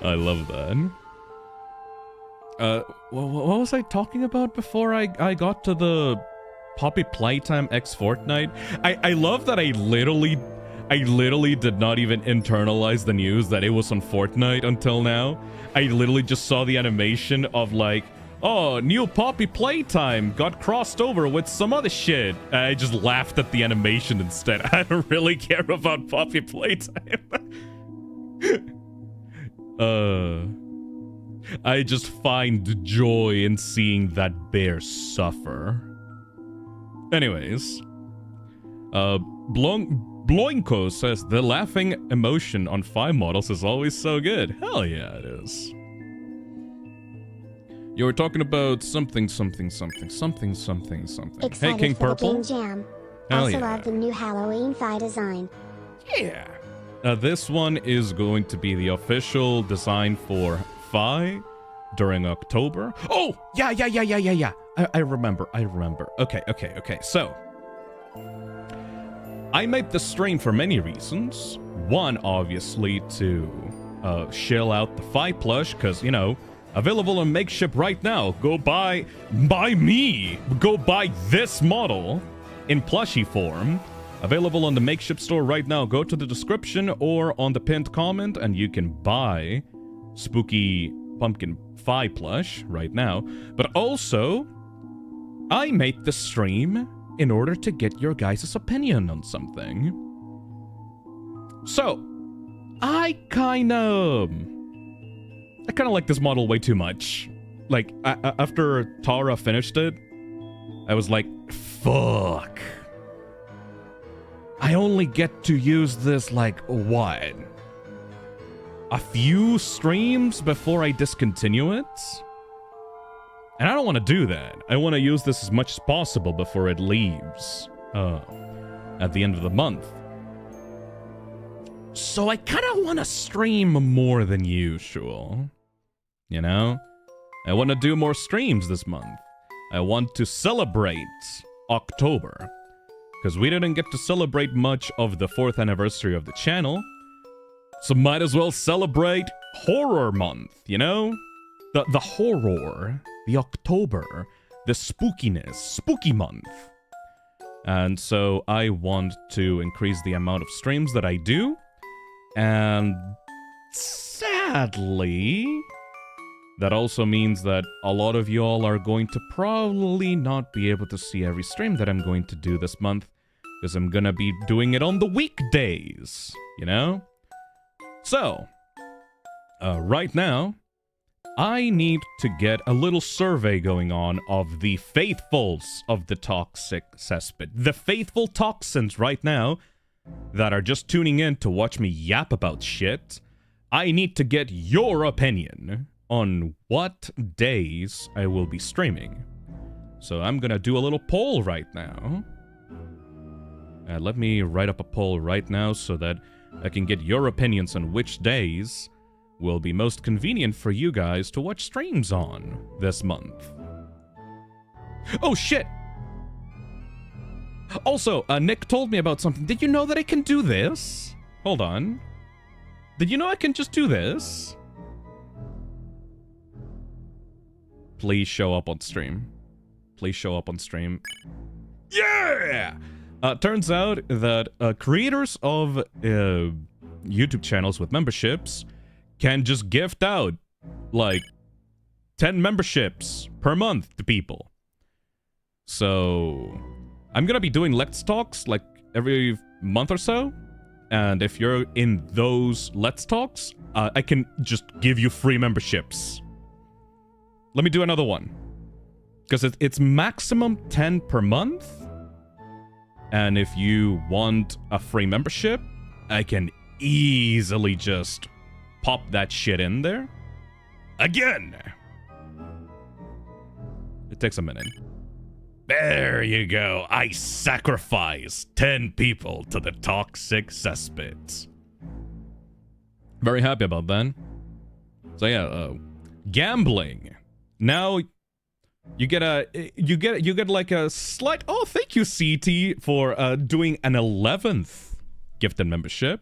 I love that. What was I talking about before I got to the Poppy Playtime X Fortnite? I love that I literally did not even internalize the news that it was on Fortnite until now. I literally just saw the animation of like, oh, new Poppy Playtime got crossed over with some other shit. I just laughed at the animation instead. I don't really care about Poppy Playtime. I just find joy in seeing that bear suffer. Anyways, Bloinko says, the laughing emotion on 5 models is always so good. Hell yeah, it is. You were talking about something. Excited Hey, King for Purple. the Game Jam. Hell Also yeah. love the new Halloween Fi design. Yeah. This one is going to be the official design for Fi during October. Oh, yeah. I remember. Okay. So, I made the stream for many reasons. One, obviously, to shell out the Fi plush, because, you know, available on Makeship right now. Go buy me. Go buy this model in plushie form. Available on the Makeship store right now. Go to the description or on the pinned comment and you can buy Spooky Pumpkin Fi plush right now. But also, I made the stream in order to get your guys' opinion on something. So, I kind of like this model way too much. Like, after Tara finished it, I was like, fuck. I only get to use this, like, what? A few streams before I discontinue it? And I don't want to do that. I want to use this as much as possible before it leaves at the end of the month. So I kind of want to stream more than usual. You know? I want to do more streams this month. I want to celebrate October. Because we didn't get to celebrate much of the 4th anniversary of the channel. So might as well celebrate Horror Month, you know? The horror, the October, the spookiness, spooky month. And so I want to increase the amount of streams that I do. And sadly, that also means that a lot of y'all are going to probably not be able to see every stream that I'm going to do this month. Because I'm gonna be doing it on the weekdays, you know? So, right now, I need to get a little survey going on of the faithfuls of the toxic cesspit. The faithful toxins right now that are just tuning in to watch me yap about shit. I need to get your opinion on what days I will be streaming. So I'm gonna do a little poll right now. Let me write up a poll right now so that I can get your opinions on which days will be most convenient for you guys to watch streams on this month. Oh shit! Also, Nick told me about something. Did you know that I can do this? Hold on. Did you know I can just do this? Please show up on stream. Please show up on stream. Yeah! Turns out that creators of YouTube channels with memberships can just gift out, like, 10 memberships per month to people. So, I'm gonna be doing Let's Talks, like, every month or so. And if you're in those Let's Talks, I can just give you free memberships. Let me do another one. Because it's maximum 10 per month. And if you want a free membership, I can easily just pop that shit in there. Again! It takes a minute. There you go. I sacrificed 10 people to the toxic cesspit. Very happy about that. So yeah, gambling. Now you get like a slight. Oh, thank you, CT, for doing an 11th gifted membership.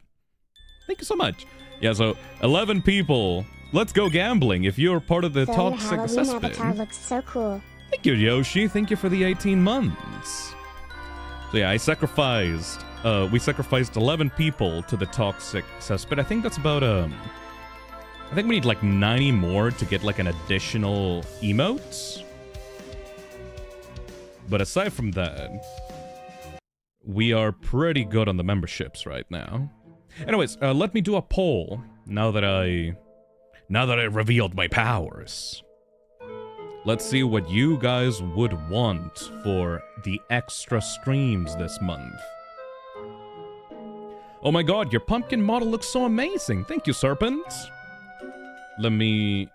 Thank you so much. Yeah, so 11 people let's go gambling if you're part of the So your toxic Halloween assessment. avatar looks so cool. Thank you, Yoshi. Thank you for the 18 months. So yeah, we sacrificed 11 people to the toxic cesspit. I think that's about, I think we need like 90 more to get like an additional emotes. But aside from that, we are pretty good on the memberships right now. Anyways, let me do a poll now that I revealed my powers. Let's see what you guys would want for the extra streams this month. Oh my god, your pumpkin model looks so amazing. Thank you, Serpent. Let me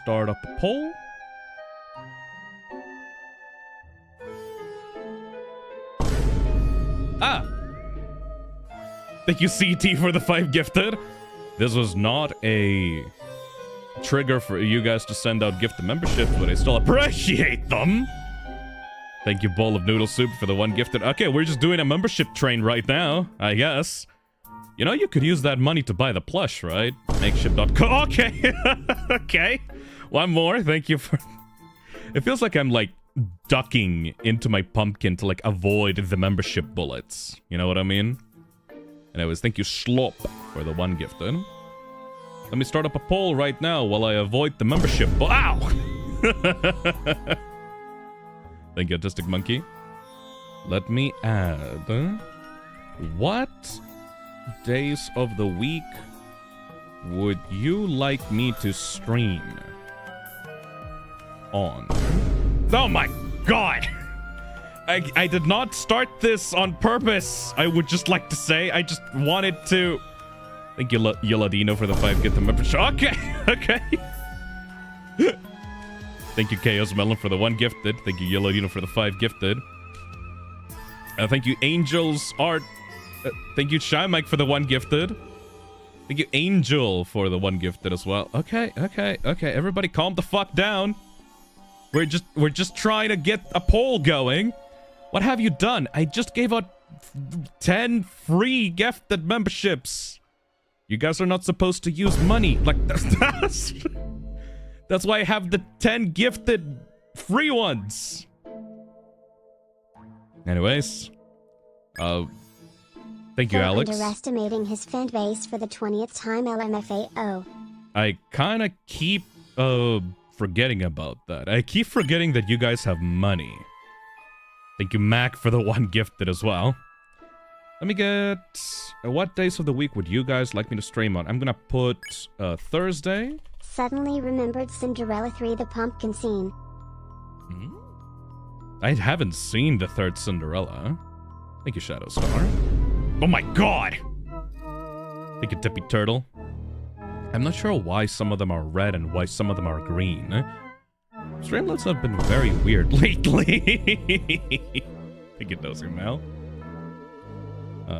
start up a poll. Ah! Thank you, CT, for the 5 gifted. This was not a trigger for you guys to send out gifted memberships, but I still appreciate them. Thank you, Bowl of Noodle Soup, for the 1 gifted. Okay, we're just doing a membership train right now, I guess. You know, you could use that money to buy the plush, right? Makeship.co. Okay. Okay. 1 more. Thank you for... It feels like I'm, like, ducking into my pumpkin to, like, avoid the membership bullets. You know what I mean? Anyways, thank you, Slop, for the 1 gifted. Let me start up a poll right now while I avoid the membership. Ow! Thank you, Autistic Monkey. Let me add... What days of the week would you like me to stream on? Oh my god! I did not start this on purpose. I would just like to say, I just wanted to... Thank you, Yoladino, for the 5 gift membership. Okay, okay. Thank you, Chaos Melon, for the 1 gifted. Thank you, Yoladino, for the 5 gifted. Thank you, Angels Art. Thank you, Shy Mike, for the 1 gifted. Thank you, Angel, for the 1 gifted as well. Okay, okay, okay. Everybody calm the fuck down. We're just trying to get a poll going. What have you done? I just gave out 10 free gifted memberships. You guys are not supposed to use money. Like, that's why I have the 10 gifted free ones. Anyways. Thank you, Alex. Underestimating his fan base for the 20th time, LMFAO. I kind of keep forgetting about that. I keep forgetting that you guys have money. Thank you, Mac, for the 1 gifted as well. Let me get... what days of the week would you guys like me to stream on? I'm gonna put Thursday. Suddenly remembered Cinderella 3 the pumpkin scene. I haven't seen the 3rd Cinderella. Thank you, Shadow Star. Oh my god! Thank you, Tippy Turtle. I'm not sure why some of them are red and why some of them are green. Streamlets have been very weird lately. Thank you, Dozy Mel.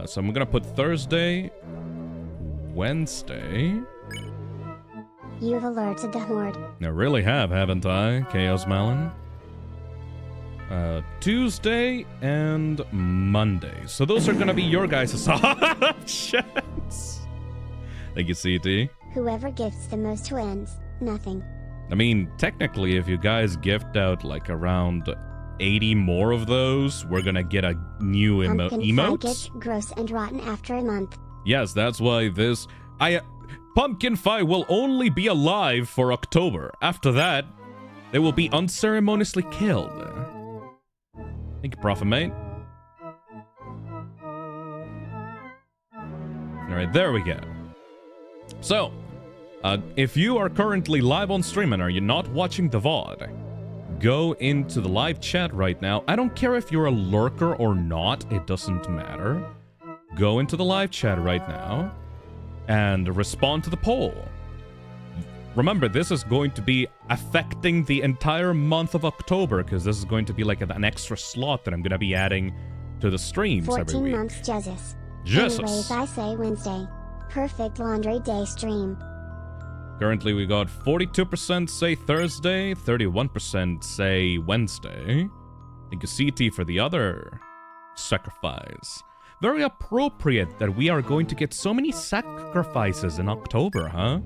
So I'm gonna put Thursday, Wednesday. You've alerted the Horde. I really have, haven't I, Chaos Melon? Tuesday and Monday. So those are gonna be your guys' options. Thank you, CT. Whoever gifts the most wins. Nothing. I mean, technically, if you guys gift out like around 80 more of those, we're gonna get a new emote. Gets gross and rotten after a month. Yes, that's why this... Pumpkin Fi will only be alive for October. After that, they will be unceremoniously killed. Thank you, Prophet Mate. Alright, there we go. So, if you are currently live on stream and are you not watching the VOD, go into the live chat right now. I don't care if you're a lurker or not, it doesn't matter. Go into the live chat right now and respond to the poll. Remember, this is going to be affecting the entire month of October, because this is going to be like an extra slot that I'm going to be adding to the streams every 14 week. months, Jesus. Jesus. Anyways, I say Wednesday. Perfect laundry day stream. Currently, we got 42% say Thursday, 31% say Wednesday. Thank you, CT, for the other sacrifice. Very appropriate that we are going to get so many sacrifices in October, huh?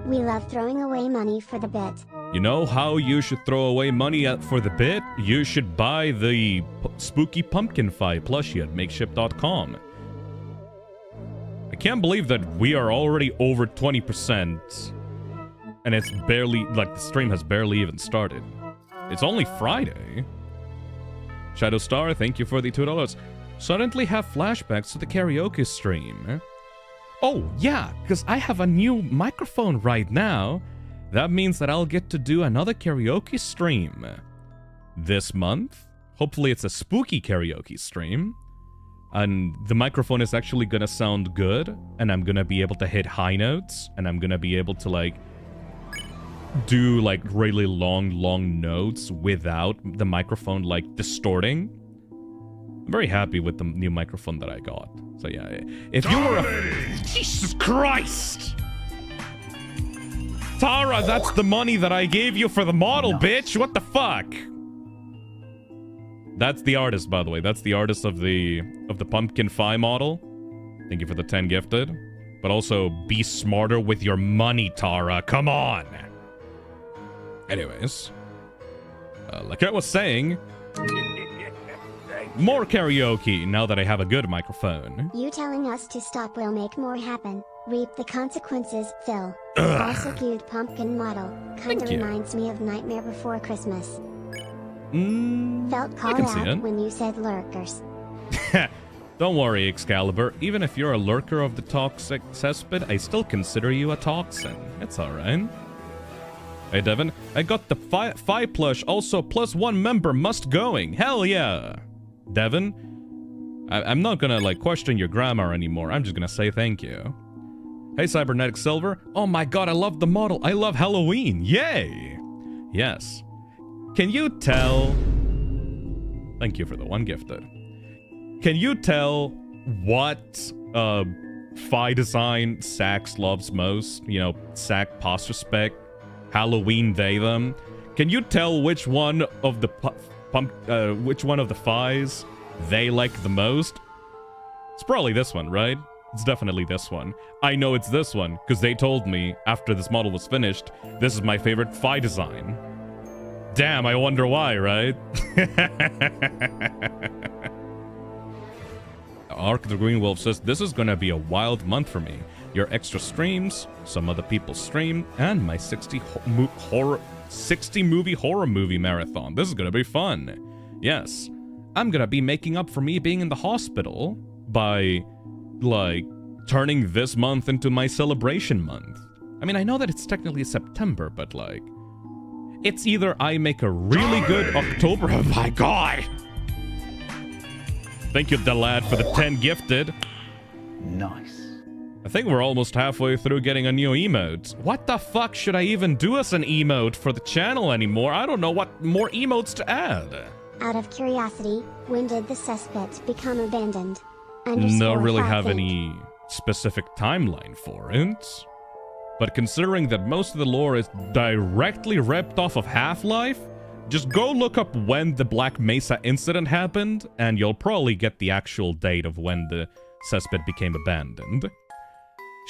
We love throwing away money for the bit. You know how you should throw away money for the bit? You should buy the Spooky Pumpkin Fi plushie at makeshift.com. I can't believe that we are already over 20%. And it's barely, like, the stream has barely even started. It's only Friday. Shadow Star, thank you for the $2. Suddenly have flashbacks to the karaoke stream. Oh, yeah, because I have a new microphone right now. That means that I'll get to do another karaoke stream this month. Hopefully it's a spooky karaoke stream. And the microphone is actually gonna sound good. And I'm gonna be able to hit high notes. And I'm gonna be able to, like, do, like, really long notes without the microphone, like, distorting. I'm very happy with the new microphone that I got. So yeah, if you were a... Jesus Christ! Tara, that's the money that I gave you for the model, bitch! What the fuck? That's the artist, by the way. That's the artist of the Pumpkin Fi model. Thank you for the 10 gifted. But also, be smarter with your money, Tara. Come on! Anyways. Like I was saying... More karaoke, now that I have a good microphone. You telling us to stop will make more happen. Reap the consequences, Phil. Also cute pumpkin model. Kinda reminds me of Nightmare Before Christmas. Felt called out when you said lurkers. Don't worry, Excalibur. Even if you're a lurker of the toxic cesspit, I still consider you a toxin. It's alright. Hey, Devin. I got the Fi plush, also +1 member must going. Hell yeah! Devin, I'm not gonna, like, question your grammar anymore. I'm just gonna say thank you. Hey, Cybernetic Silver. Oh my god, I love the model. I love Halloween. Yay! Yes. Can you tell... Thank you for the 1 gifted. Can you tell what Fi design Sax loves most? You know, Sax Postrespect, Halloween they them. Can you tell which one of the which one of the Fis they like the most? It's probably this one, right? It's definitely this one. I know it's this one, because they told me, after this model was finished, this is my favorite Fi design. Damn, I wonder why, right? Ark the Green Wolf says, this is gonna be a wild month for me. Your extra streams, some other people's stream, and my 60 movie horror movie marathon. This is gonna be fun. Yes. I'm gonna be making up for me being in the hospital by, like, turning this month into my celebration month. I mean, I know that it's technically September, but, like, it's either I make a really good October... Oh my god! Thank you, Delad, for the 10 gifted. Nice. I think we're almost halfway through getting a new emote. What the fuck should I even do as an emote for the channel anymore? I don't know what more emotes to add. Out of curiosity, when did the cesspit become abandoned? Don't really have any specific timeline for it. But considering that most of the lore is directly ripped off of Half-Life, just go look up when the Black Mesa incident happened, and you'll probably get the actual date of when the cesspit became abandoned.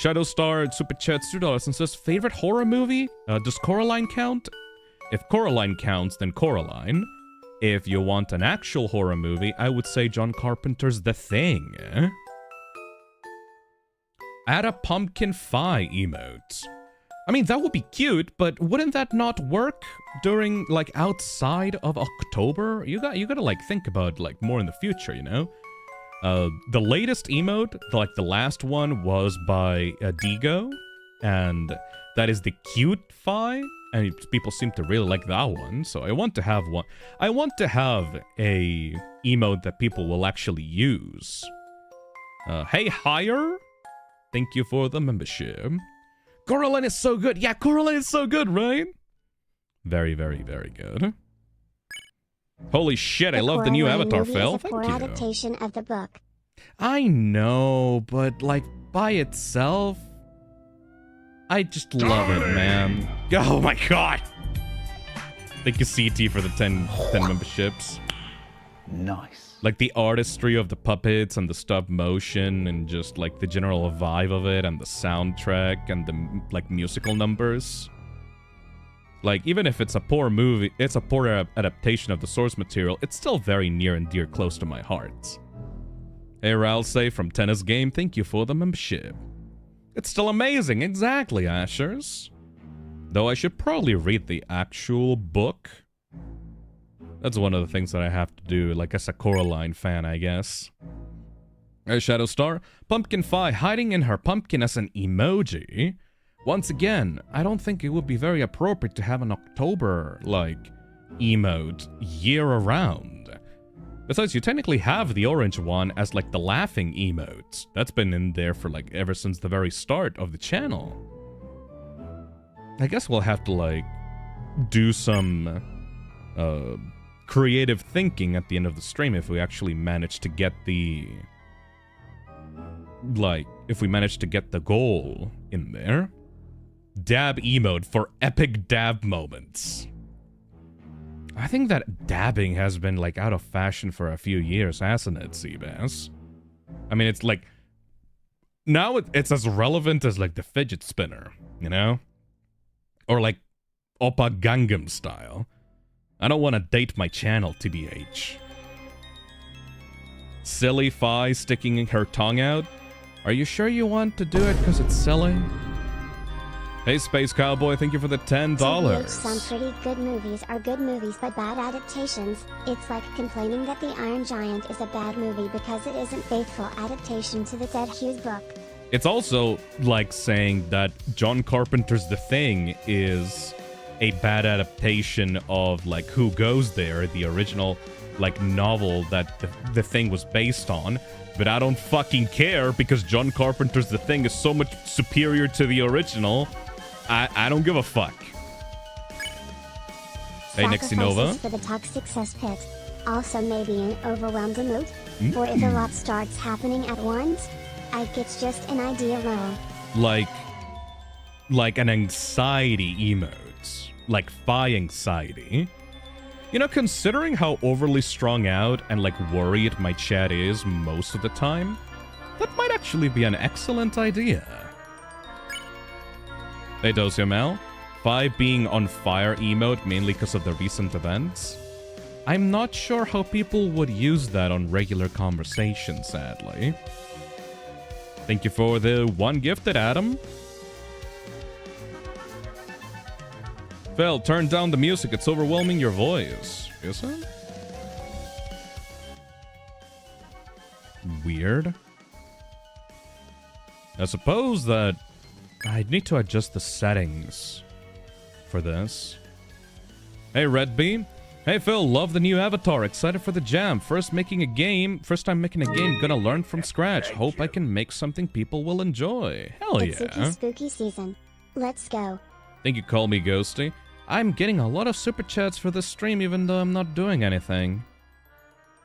Shadowstar Super Chats $2 and says, favorite horror movie? Does Coraline count? If Coraline counts, then Coraline. If you want an actual horror movie, I would say John Carpenter's The Thing. Add a Pumpkin Fi emote. I mean, that would be cute, but wouldn't that not work during, like, outside of October? You gotta, like, think about, like, more in the future, you know? The latest emote, like, the last one was by Digo, and that is the cute Fi, and people seem to really like that one, so I want to have one. I want to have a emote that people will actually use. Hey, Higher! Thank you for the membership. Coraline is so good! Yeah, Coraline is so good, right? Very, very, very good. Holy shit, I love the new Avatar, Phil. Thank you. Adaptation of the book. I know, but, like, by itself, I just love it, man. Oh my god! Thank you, CT, for the 10 memberships. Nice. Like the artistry of the puppets and the stop motion and just like the general vibe of it and the soundtrack and the like musical numbers. Like even if it's a poor movie, it's a poor adaptation of the source material, it's still very near and dear close to my heart. Hey Ralsei from Tennis Game, thank you for the membership. It's still amazing, exactly, Ashers. Though I should probably read the actual book. That's one of the things that I have to do, like as a Coraline fan, I guess. Hey Shadowstar, Pumpkin Fi hiding in her pumpkin as an emoji. Once again, I don't think it would be very appropriate to have an October, like, emote year-round. Besides, you technically have the orange one as, like, the laughing emote. That's been in there for, like, ever since the very start of the channel. I guess we'll have to, like, do some, creative thinking at the end of the stream if we actually manage to get the... Like, if we manage to get the goal in there. Dab emote for epic dab moments. I think that dabbing has been, like, out of fashion for a few years, hasn't it, Seabass? I mean, it's, like... Now it's as relevant as, like, the fidget spinner, you know? Or, like, Oppa Gangnam style. I don't want to date my channel, TBH. Silly Fi sticking her tongue out? Are you sure you want to do it because it's silly? Hey Space Cowboy, thank you for the $10. Some pretty good movies are good movies but bad adaptations. It's like complaining that The Iron Giant is a bad movie because it isn't faithful adaptation to the Dead Hughes book. It's also like saying that John Carpenter's The Thing is a bad adaptation of like Who Goes There, the original like novel that the Thing was based on. But I don't fucking care because John Carpenter's The Thing is so much superior to the original. I don't give a fuck. Hey, Nixie Nova. For the toxic cesspit. Also maybe an overwhelmed emote. Or if a lot starts happening at once. It's just an idea low. Like an anxiety emote. Like Fi anxiety. You know, considering how overly strung out and like worried my chat is most of the time, that might actually be an excellent idea. Hey Dosiamel, Fi being on fire emote mainly because of the recent events. I'm not sure how people would use that on regular conversation, sadly. Thank you for the one gifted, Adam. Phil, turn down the music, it's overwhelming your voice. Is it? Weird. I suppose that I need to adjust the settings for this. Hey, Red Bee. Hey, Phil, love the new avatar. Excited for the jam. First time making a game. Gonna learn from scratch. Hope I can make something people will enjoy. Hell yeah. It's spooky season. Let's go. Think you call me Ghosty? I'm getting a lot of super chats for this stream even though I'm not doing anything.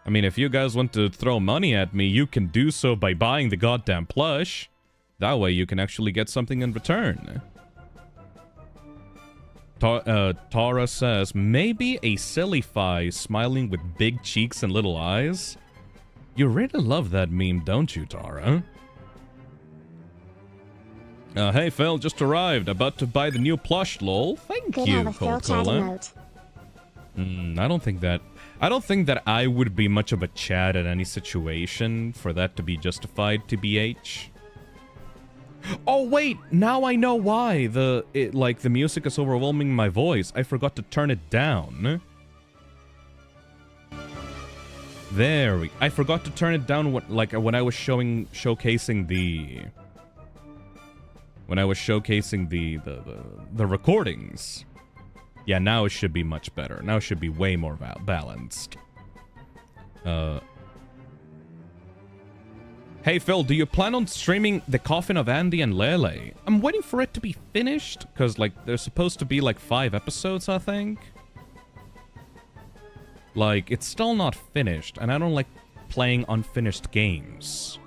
I mean, if you guys want to throw money at me, you can do so by buying the goddamn plush. That way you can actually get something in return. Tara says, maybe a silly Fi smiling with big cheeks and little eyes? You really love that meme, don't you, Tara? Hey Phil, just arrived. About to buy the new plush, lol. Thank you, Coca-Cola. I don't think that I would be much of a Chad in any situation for that to be justified, TBH. Oh wait, now I know why the music is overwhelming my voice. I forgot to turn it down. I forgot to turn it down when I was showcasing the recordings. Yeah, now it should be much better. Now it should be way more balanced. Hey Phil, do you plan on streaming The Coffin of Andy and Lele? I'm waiting for it to be finished, because there's supposed to be 5 episodes, I think. It's still not finished, and I don't like playing unfinished games.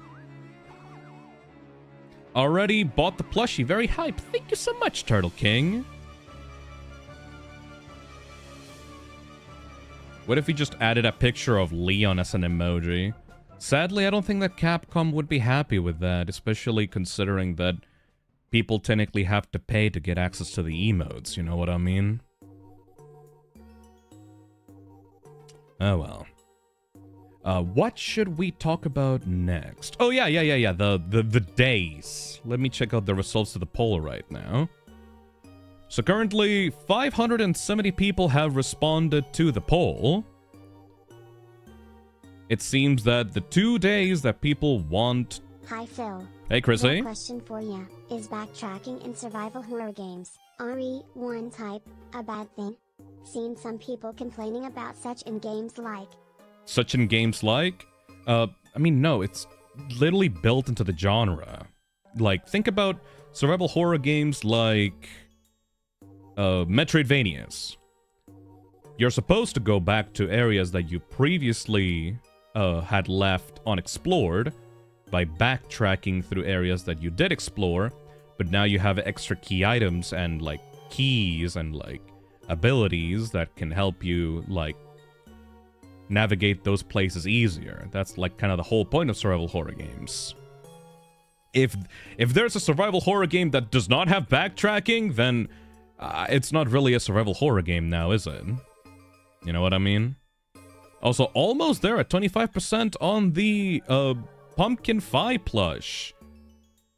Already bought the plushie, very hype. Thank you so much, Turtle King. What if we just added a picture of Leon as an emoji? Sadly, I don't think that Capcom would be happy with that, especially considering that people technically have to pay to get access to the emotes, you know what I mean? Oh well. What should we talk about next? Oh yeah, the days. Let me check out the results of the poll right now. So currently, 570 people have responded to the poll. It seems that the 2 days that people want... Hi Phil. Hey Chrissy. My question for ya, is backtracking in survival horror games, RE1 type, a bad thing? Seen some people complaining about such in games like... Such in games like? I mean, no, it's literally built into the genre. Like, think about survival horror games like... Metroidvanias. You're supposed to go back to areas that you previously had left unexplored by backtracking through areas that you did explore, but now you have extra key items and, like, keys and, like, abilities that can help you, like, navigate those places easier. That's, like, kind of the whole point of survival horror games. If there's a survival horror game that does not have backtracking, then it's not really a survival horror game now, is it? You know what I mean? Also, almost there at 25% on the Pumpkin Pie plush.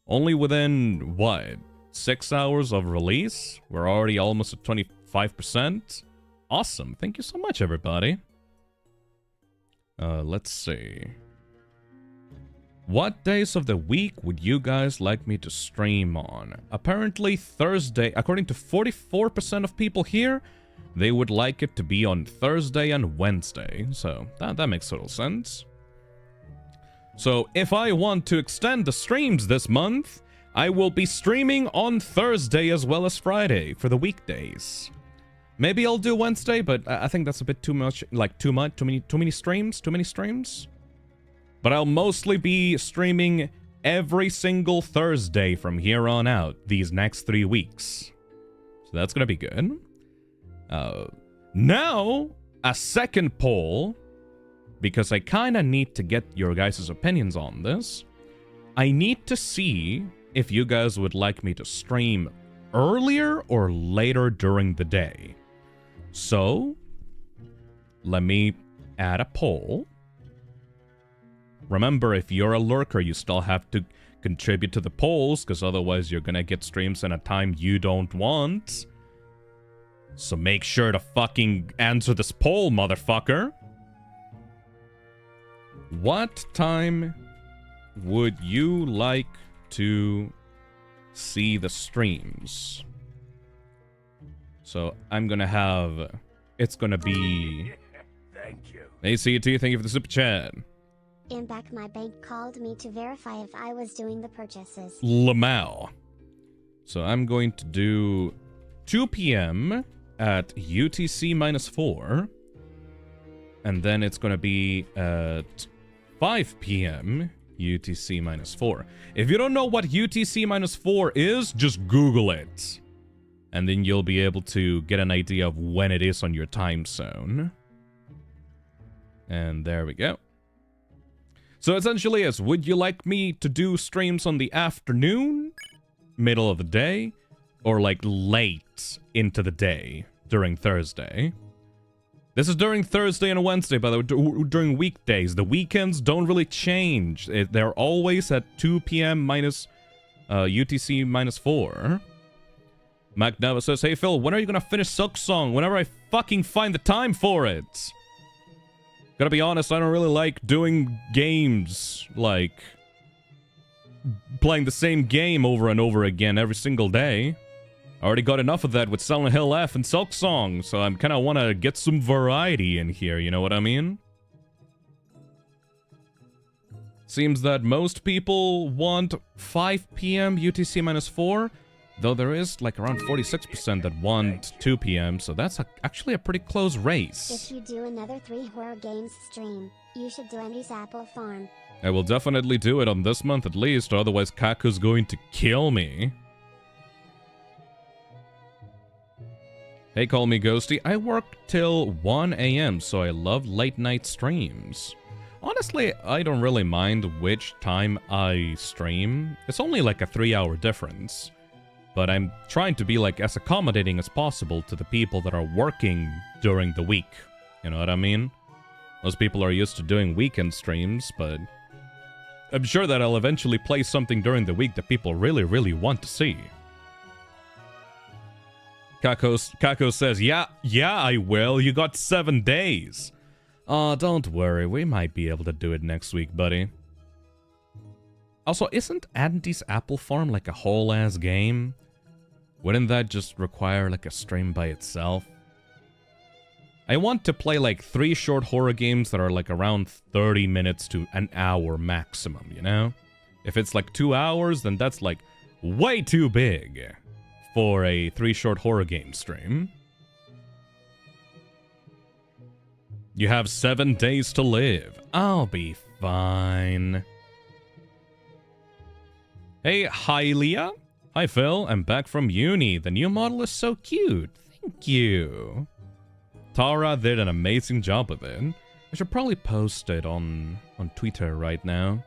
Only within, what, 6 hours of release? We're already almost at 25%. Awesome. Thank you so much, everybody. Let's see. What days of the week would you guys like me to stream on? Apparently Thursday, according to 44% of people here, they would like it to be on Thursday and Wednesday. So that makes total sense. So if I want to extend the streams this month, I will be streaming on Thursday as well as Friday for the weekdays. Maybe I'll do Wednesday, but I think that's a bit too much, like too many streams. But I'll mostly be streaming every single Thursday from here on out, these next 3 weeks. So that's gonna be good. Now, a second poll, because I kinda need to get your guys' opinions on this. I need to see if you guys would like me to stream earlier or later during the day. So, let me add a poll. Remember, if you're a lurker, you still have to contribute to the polls, because otherwise you're gonna get streams in a time you don't want. So make sure to fucking answer this poll, motherfucker. What time would you like to see the streams? So I'm gonna have... It's gonna be... Thank you. ACT, thank you for the super chat. In back, my bank called me to verify if I was doing the purchases. Lamau. So I'm going to do 2 p.m. at UTC-4. And then it's going to be at 5 p.m. UTC-4. If you don't know what UTC-4 is, just Google it. And then you'll be able to get an idea of when it is on your time zone. And there we go. So essentially, yes, would you like me to do streams on the afternoon, middle of the day, or like late into the day during Thursday? This is during Thursday and Wednesday, by the way, during weekdays. The weekends don't really change. They're always at 2 p.m. minus UTC-4. MacNava says, hey Phil, when are you gonna finish Silk Song? Whenever I fucking find the time for it. Gotta be honest, I don't really like doing games, like, playing the same game over and over again every single day. I already got enough of that with Silent Hill F and Silk Song, so I kinda wanna get some variety in here, you know what I mean? Seems that most people want 5 p.m. UTC-4, though there is like around 46% that want 2 p.m., so that's actually a pretty close race. If you do another 3 horror games stream, you should do Andy's Apple Farm. I will definitely do it on this month at least, otherwise Kaku's going to kill me. Hey, call me Ghosty. I work till 1 a.m., so I love late night streams. Honestly, I don't really mind which time I stream. It's only like a 3-hour difference. But I'm trying to be like as accommodating as possible to the people that are working during the week. You know what I mean? Most people are used to doing weekend streams, but I'm sure that I'll eventually play something during the week that people really, really want to see. Kako says, yeah, I will. You got 7 days. Don't worry. We might be able to do it next week, buddy. Also, isn't Andy's Apple Farm like a whole-ass game? Wouldn't that just require like a stream by itself? I want to play like 3 short horror games that are like around 30 minutes to an hour maximum, you know? If it's like 2 hours, then that's like way too big for a 3 short horror game stream. You have 7 days to live. I'll be fine. Hey, hi Leah. Hi Phil, I'm back from uni. The new model is so cute. Thank you. Tara did an amazing job with it. I should probably post it on Twitter right now.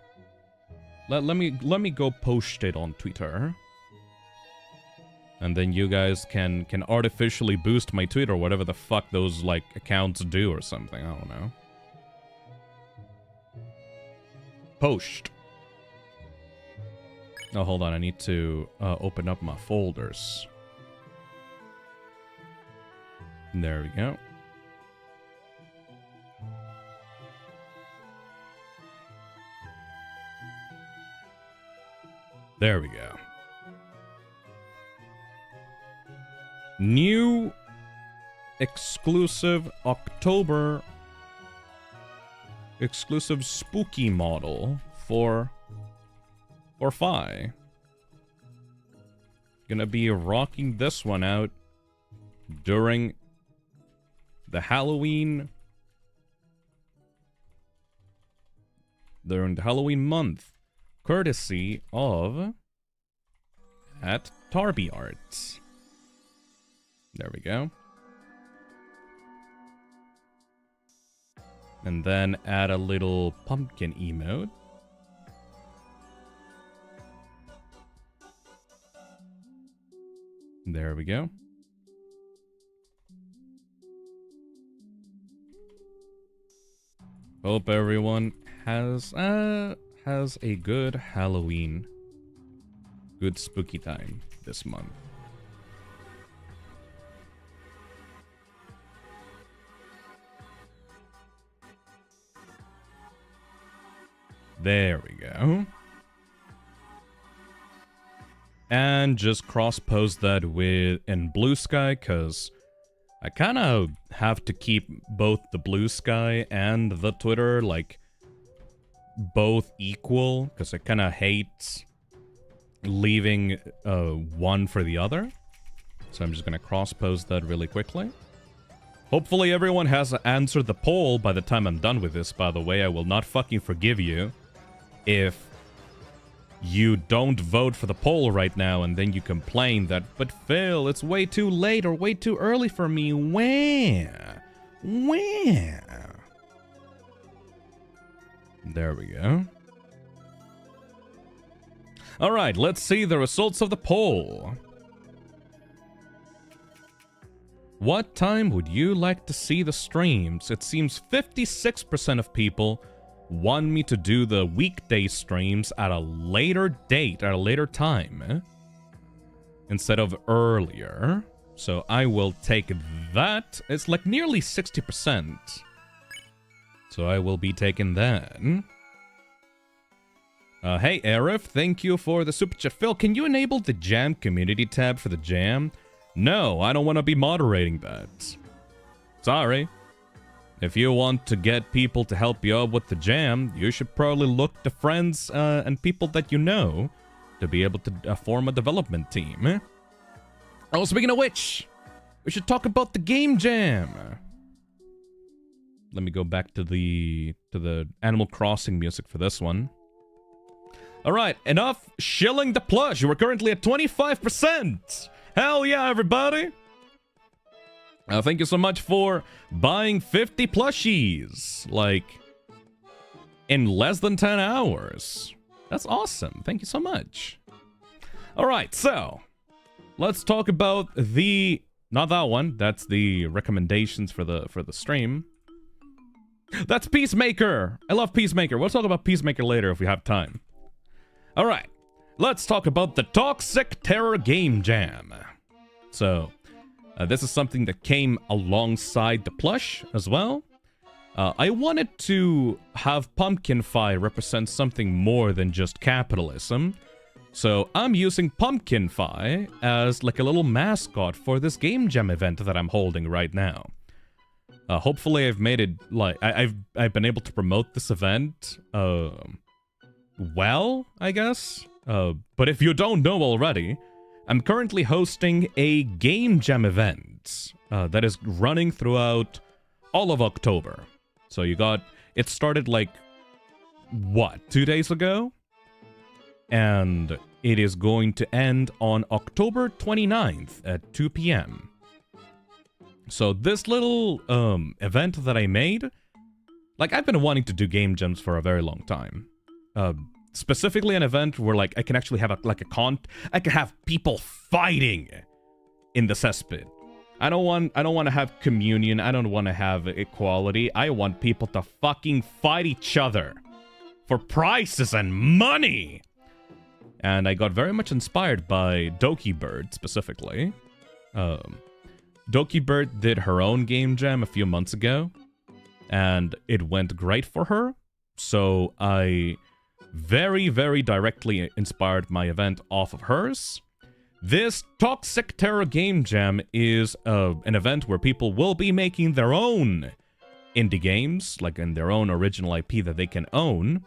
Let me go post it on Twitter. And then you guys can artificially boost my tweet or whatever the fuck those, like, accounts do or something. I don't know. Post. Oh, hold on. I need to open up my folders. There we go. There we go. New exclusive October exclusive spooky model for Fi. Gonna be rocking this one out during the Halloween month, courtesy of at Tarbyart. There we go. And then add a little pumpkin emote. There we go. Hope everyone has a good Halloween, good spooky time this month. There we go. And just cross-post that in Blue Sky, because I kind of have to keep both the Blue Sky and the Twitter, like, both equal, because I kind of hate leaving one for the other. So I'm just going to cross-post that really quickly. Hopefully everyone has answered the poll by the time I'm done with this, by the way. I will not fucking forgive you if you don't vote for the poll right now and then you complain that, but Phil, it's way too late or way too early for me. Where? There we go. Alright, let's see the results of the poll. What time would you like to see the streams? It seems 56% of people want me to do the weekday streams at a later date, at a later time, instead of earlier. So I will take that. It's like nearly 60%. So I will be taking that. Hey, Arif, thank you for the super chat. Phil, can you enable the Jam community tab for the Jam? No, I don't want to be moderating that. Sorry. If you want to get people to help you out with the Jam, you should probably look to friends and people that you know to be able to form a development team. Oh, speaking of which, we should talk about the Game Jam. Let me go back to the Animal Crossing music for this one. All right, enough shilling the plush. You are currently at 25%. Hell yeah, everybody. Thank you so much for buying 50 plushies, like, in less than 10 hours. That's awesome. Thank you so much. All right, so let's talk about the, not that one. That's the recommendations for the stream. That's Peacemaker. I love Peacemaker. We'll talk about Peacemaker later if we have time. All right, let's talk about the Toxic Terror Game Jam. So, this is something that came alongside the plush as well. I wanted to have Pumpkin Fi represent something more than just capitalism. So I'm using Pumpkin Fi as like a little mascot for this Game Jam event that I'm holding right now. Hopefully I've made it, like, I've been able to promote this event, well, I guess. But if you don't know already, I'm currently hosting a Game Jam event that is running throughout all of October. So it started like, what, 2 days ago? And it is going to end on October 29th at 2 p.m. So this little event that I made, like, I've been wanting to do game jams for a very long time. Specifically an event where, like, I can actually have I can have people fighting in the cesspit. I don't want to have communion. I don't want to have equality. I want people to fucking fight each other for prizes and money. And I got very much inspired by Dokibird specifically. Dokibird did her own game jam a few months ago, and it went great for her. So I very, very directly inspired my event off of hers. This Toxic Terror Game Jam is an event where people will be making their own indie games, like in their own original IP that they can own.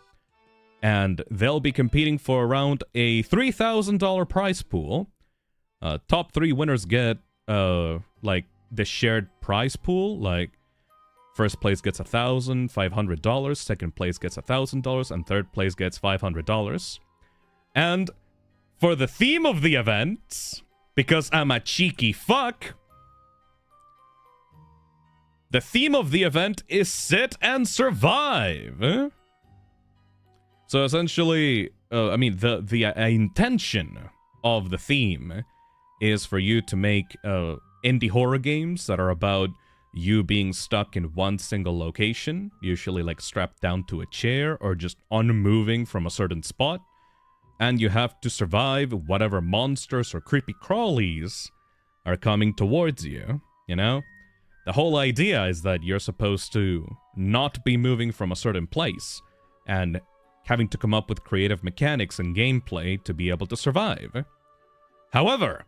And they'll be competing for around a $3,000 prize pool. Top 3 winners get, like, the shared prize pool. Like, first place gets $1,500, second place gets $1,000, and third place gets $500. And for the theme of the event, because I'm a cheeky fuck, the theme of the event is Sit and Survive. So essentially, I mean, the intention of the theme is for you to make indie horror games that are about you being stuck in one single location, usually like strapped down to a chair or just unmoving from a certain spot. And you have to survive whatever monsters or creepy crawlies are coming towards you, you know? The whole idea is that you're supposed to not be moving from a certain place, and having to come up with creative mechanics and gameplay to be able to survive. However,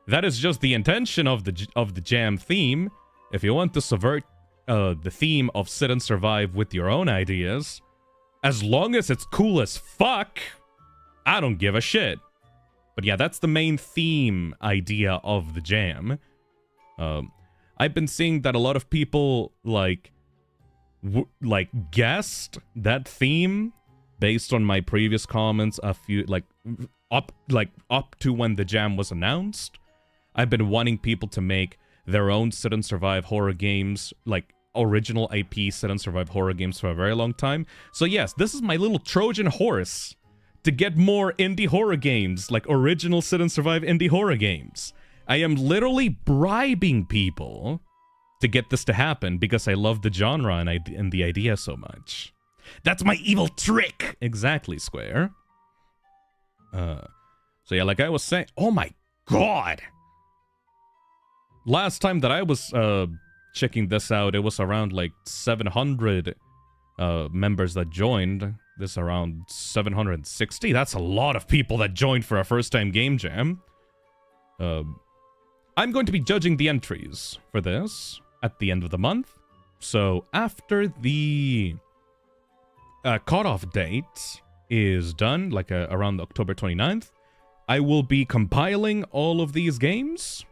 that is just the intention of the jam theme. If you want to subvert the theme of Sit and Survive with your own ideas, as long as it's cool as fuck, I don't give a shit. But yeah, that's the main theme idea of the jam. I've been seeing that a lot of people guessed that theme based on my previous comments a few up to when the jam was announced. I've been wanting people to make their own Sit and Survive horror games, like original IP Sit and Survive horror games, for a very long time. So yes, this is my little Trojan horse to get more indie horror games, like original Sit and Survive indie horror games. I am literally bribing people to get this to happen because I love the genre and the idea so much. That's my evil trick! Exactly, Square. So yeah, like I was saying... Oh my god! Last time that I was checking this out, it was around like 700 members that joined. This around 760. That's a lot of people that joined for a first-time game jam. I'm going to be judging the entries for this at the end of the month. So after the cutoff date is done, like around October 29th, I will be compiling all of these games.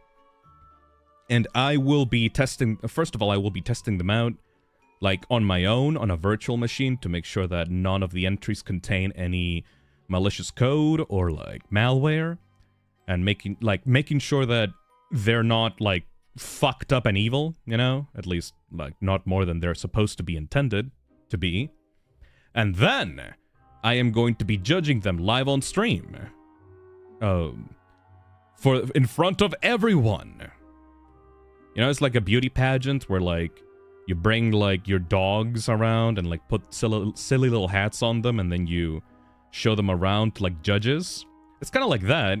And I will be testing... First of all, I will be testing them out, like, on my own, on a virtual machine, to make sure that none of the entries contain any malicious code or, like, malware. And making sure that they're not, like, fucked up and evil, you know? At least, like, not more than they're supposed to be intended to be. And then, I am going to be judging them live on stream. In front of everyone. You know, it's like a beauty pageant where, like, you bring, like, your dogs around and, like, put silly little hats on them, and then you show them around to, like, judges. It's kind of like that,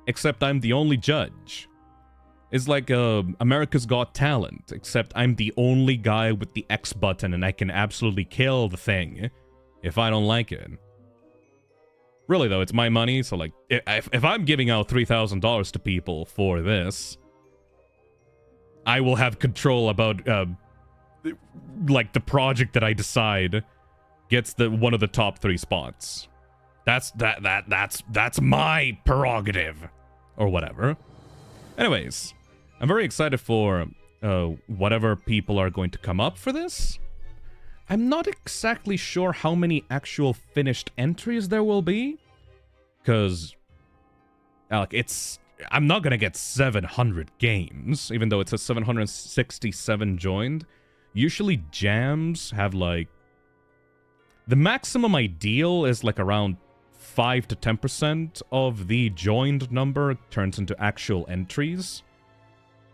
except I'm the only judge. It's like America's Got Talent, except I'm the only guy with the X button, and I can absolutely kill the thing if I don't like it. Really, though, it's my money, so, like, if I'm giving out $3,000 to people for this, I will have control about, like, the project that I decide gets one of the top 3 spots. That's my prerogative. Or whatever. Anyways, I'm very excited for whatever people are going to come up for this. I'm not exactly sure how many actual finished entries there will be. Because, like, I'm not gonna get 700 games, even though it says 767 joined. Usually jams have, like, the maximum ideal is, like, around 5 to 10% of the joined number turns into actual entries.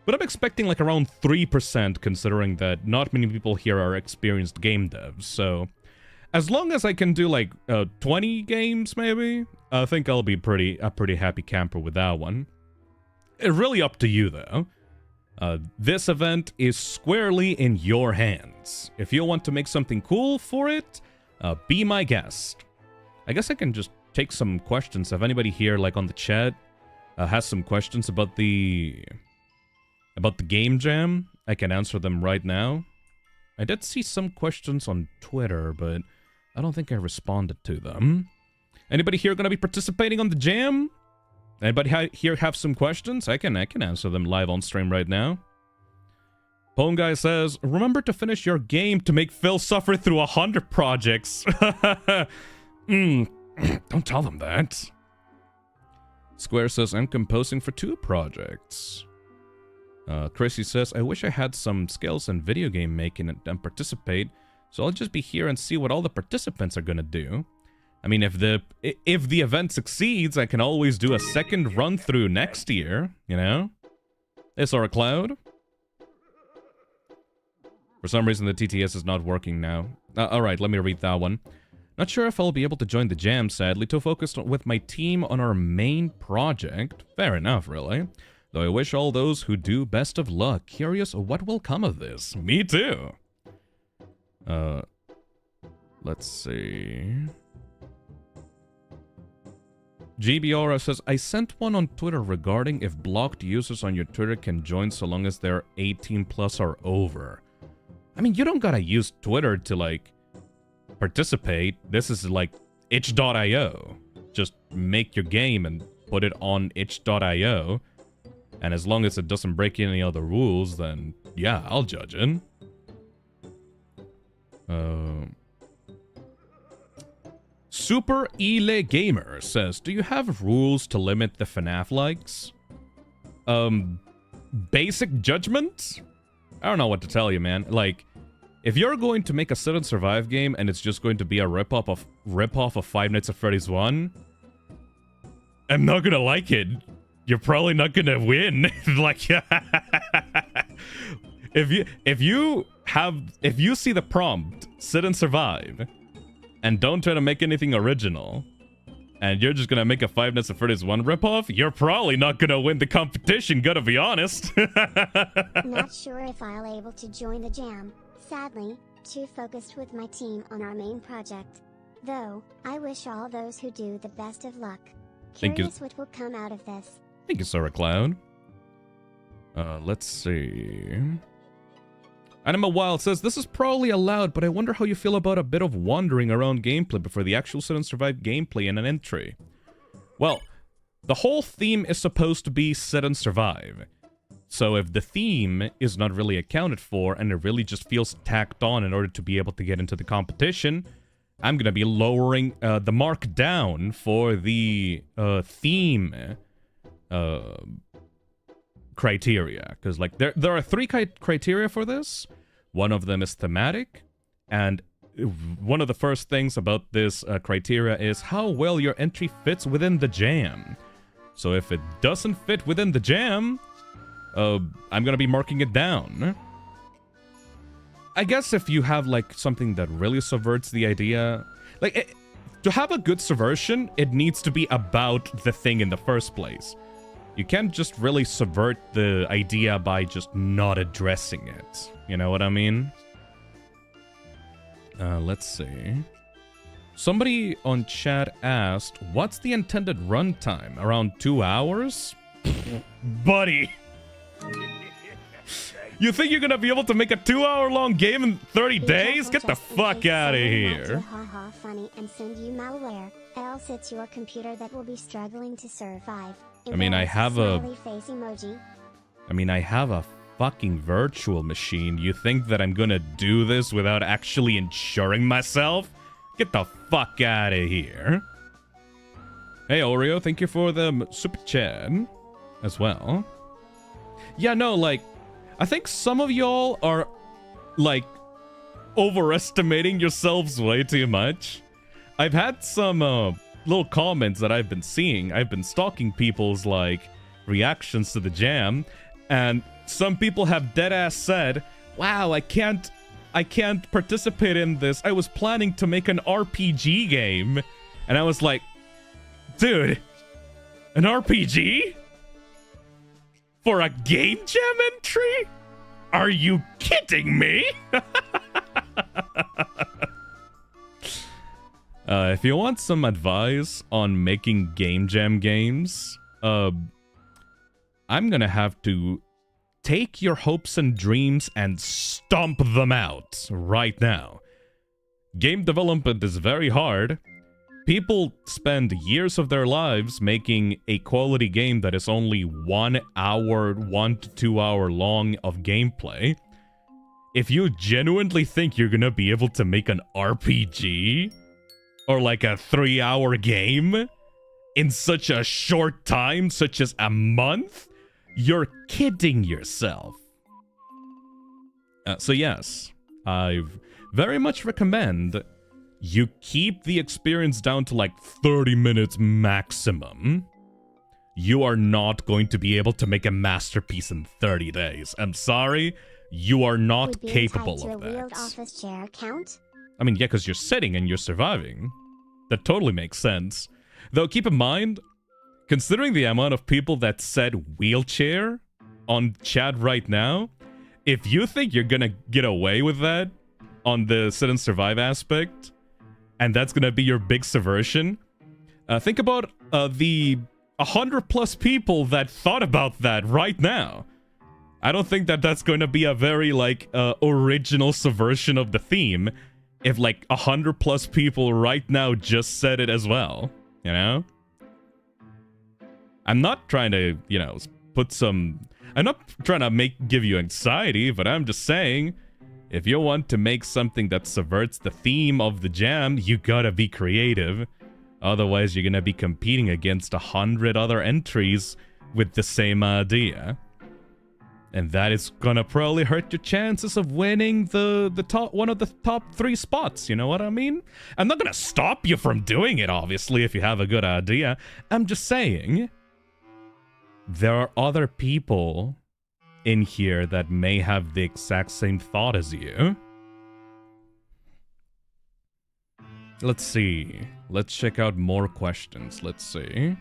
But I'm expecting, like, around 3%, considering that not many people here are experienced game devs, so as long as I can do, like, 20 games, maybe, I think I'll be a pretty happy camper with that one. It's really up to you, though. This event is squarely in your hands. If you want to make something cool for it, be my guest. I guess I can just take some questions. If anybody here, like, on the chat, has some questions about the game jam, I can answer them right now. I did see some questions on Twitter, but I don't think I responded to them. Anybody here gonna be participating on the jam? Anybody here have some questions? I can answer them live on stream right now. Pone Guy says, remember to finish your game to make Phil suffer through 100 projects. Don't tell them that. Square says, I'm composing for 2 projects. Chrissy says, I wish I had some skills in video game making and participate, so I'll just be here and see what all the participants are gonna do. I mean, if the event succeeds, I can always do a second run through next year, you know? Is our cloud? For some reason, the TTS is not working now. Alright, let me read that one. Not sure if I'll be able to join the jam, sadly. Too focused with my team on our main project. Fair enough, really. Though I wish all those who do best of luck. Curious what will come of this. Me too. Let's see. GBR says, I sent one on Twitter regarding if blocked users on your Twitter can join so long as they're 18 plus or over. I mean, you don't gotta use Twitter to, like, participate. This is like itch.io. Just make your game and put it on itch.io. And as long as it doesn't break any other rules, then yeah, I'll judge it. Super Ile Gamer says, do you have rules to limit the FNAF likes? Basic judgment? I don't know what to tell you, man. Like, if you're going to make a Sit and Survive game and it's just going to be a rip-off of Five Nights at Freddy's 1, I'm not gonna like it. You're probably not gonna win. Like, if you see the prompt, Sit and Survive, and don't try to make anything original, and you're just gonna make a Five Nights at Freddy's 1 ripoff, you're probably not gonna win the competition, gotta be honest. Not sure if I'll able to join the jam. Sadly, too focused with my team on our main project. Though, I wish all those who do the best of luck. Curious what will come out of this. Thank you, Sarah Cloud. Let's see. Anima Wild says, this is probably allowed, but I wonder how you feel about a bit of wandering around gameplay before the actual Sit and Survive gameplay in an entry. Well, the whole theme is supposed to be Sit and Survive. So if the theme is not really accounted for, and it really just feels tacked on in order to be able to get into the competition, I'm gonna be lowering the mark down for the theme criteria, because like there are three criteria for this. One of them is thematic, and one of the first things about this criteria is how well your entry fits within the jam. So if it doesn't fit within the jam, I'm gonna be marking it down. I guess if you have like something that really subverts the idea, like to have a good subversion, it needs to be about the thing in the first place. You can't just really subvert the idea by just not addressing it. You know what I mean? Let's see. Somebody on chat asked, what's the intended runtime? Around 2 hours? Buddy! You think you're gonna be able to make a 2-hour-long game in 30 days? Get the fuck out of here. Haha, funny and send you malware. Else it's your computer that will be struggling to survive. I mean, I have a... Face emoji. I mean, I have a fucking virtual machine. You think that I'm gonna do this without actually insuring myself? Get the fuck out of here. Hey, Oreo, thank you for the super chat as well. Yeah, no, like, I think some of y'all are, like, overestimating yourselves way too much. I've had some little comments that I've been seeing. I've been stalking people's, like, reactions to the jam, and some people have deadass said, wow, I can't participate in this. I was planning to make an RPG game. And I was like, dude, an RPG? For a game jam entry? Are you kidding me? If you want some advice on making game jam games, I'm gonna have to take your hopes and dreams and stomp them out right now. Game development is very hard. People spend years of their lives making a quality game that is only 1 hour, 1 to 2 hour long of gameplay. If you genuinely think you're gonna be able to make an RPG or like a 3-hour game in such a short time, such as a month, you're kidding yourself. So yes, I very much recommend you keep the experience down to like 30 minutes maximum. You are not going to be able to make a masterpiece in 30 days. I'm sorry, you are not capable of that. Wheeled office chair count? I mean, yeah, because you're sitting and you're surviving. That totally makes sense. Though keep in mind, considering the amount of people that said wheelchair on chat right now, if you think you're gonna get away with that on the sit and survive aspect, and that's gonna be your big subversion, think about the 100 plus people that thought about that right now. I don't think that that's going to be a very, like, original subversion of the theme if, like, 100 plus people right now just said it as well, you know? I'm not trying to, you know, I'm not trying to give you anxiety, but I'm just saying, if you want to make something that subverts the theme of the jam, you gotta be creative. Otherwise, you're gonna be competing against 100 other entries with the same idea. And that is gonna probably hurt your chances of winning one of the top 3 spots, you know what I mean? I'm not gonna stop you from doing it, obviously, if you have a good idea. I'm just saying, there are other people in here that may have the exact same thought as you. Let's see. Let's check out more questions. Let's see.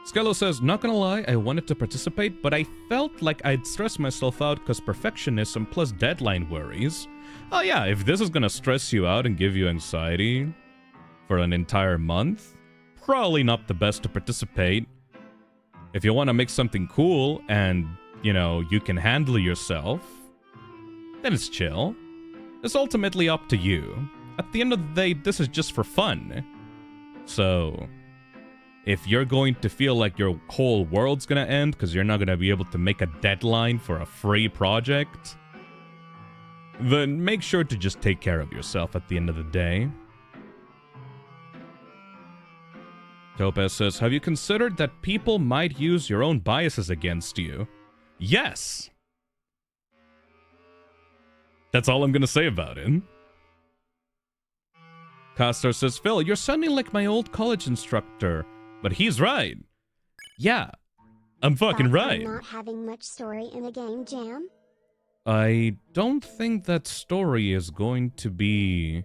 Skello says, not gonna lie, I wanted to participate, but I felt like I'd stress myself out because perfectionism plus deadline worries. Oh yeah, if this is gonna stress you out and give you anxiety for an entire month, probably not the best to participate. If you want to make something cool and, you know, you can handle yourself, then it's chill. It's ultimately up to you. At the end of the day, this is just for fun. So, if you're going to feel like your whole world's gonna end because you're not gonna be able to make a deadline for a free project, then make sure to just take care of yourself at the end of the day. Topaz says, have you considered that people might use your own biases against you? Yes! That's all I'm gonna say about it. Castor says, Phil, you're sounding like my old college instructor. But he's right. Yeah, I'm fucking right. Not having much story in the game jam? I don't think that story is going to be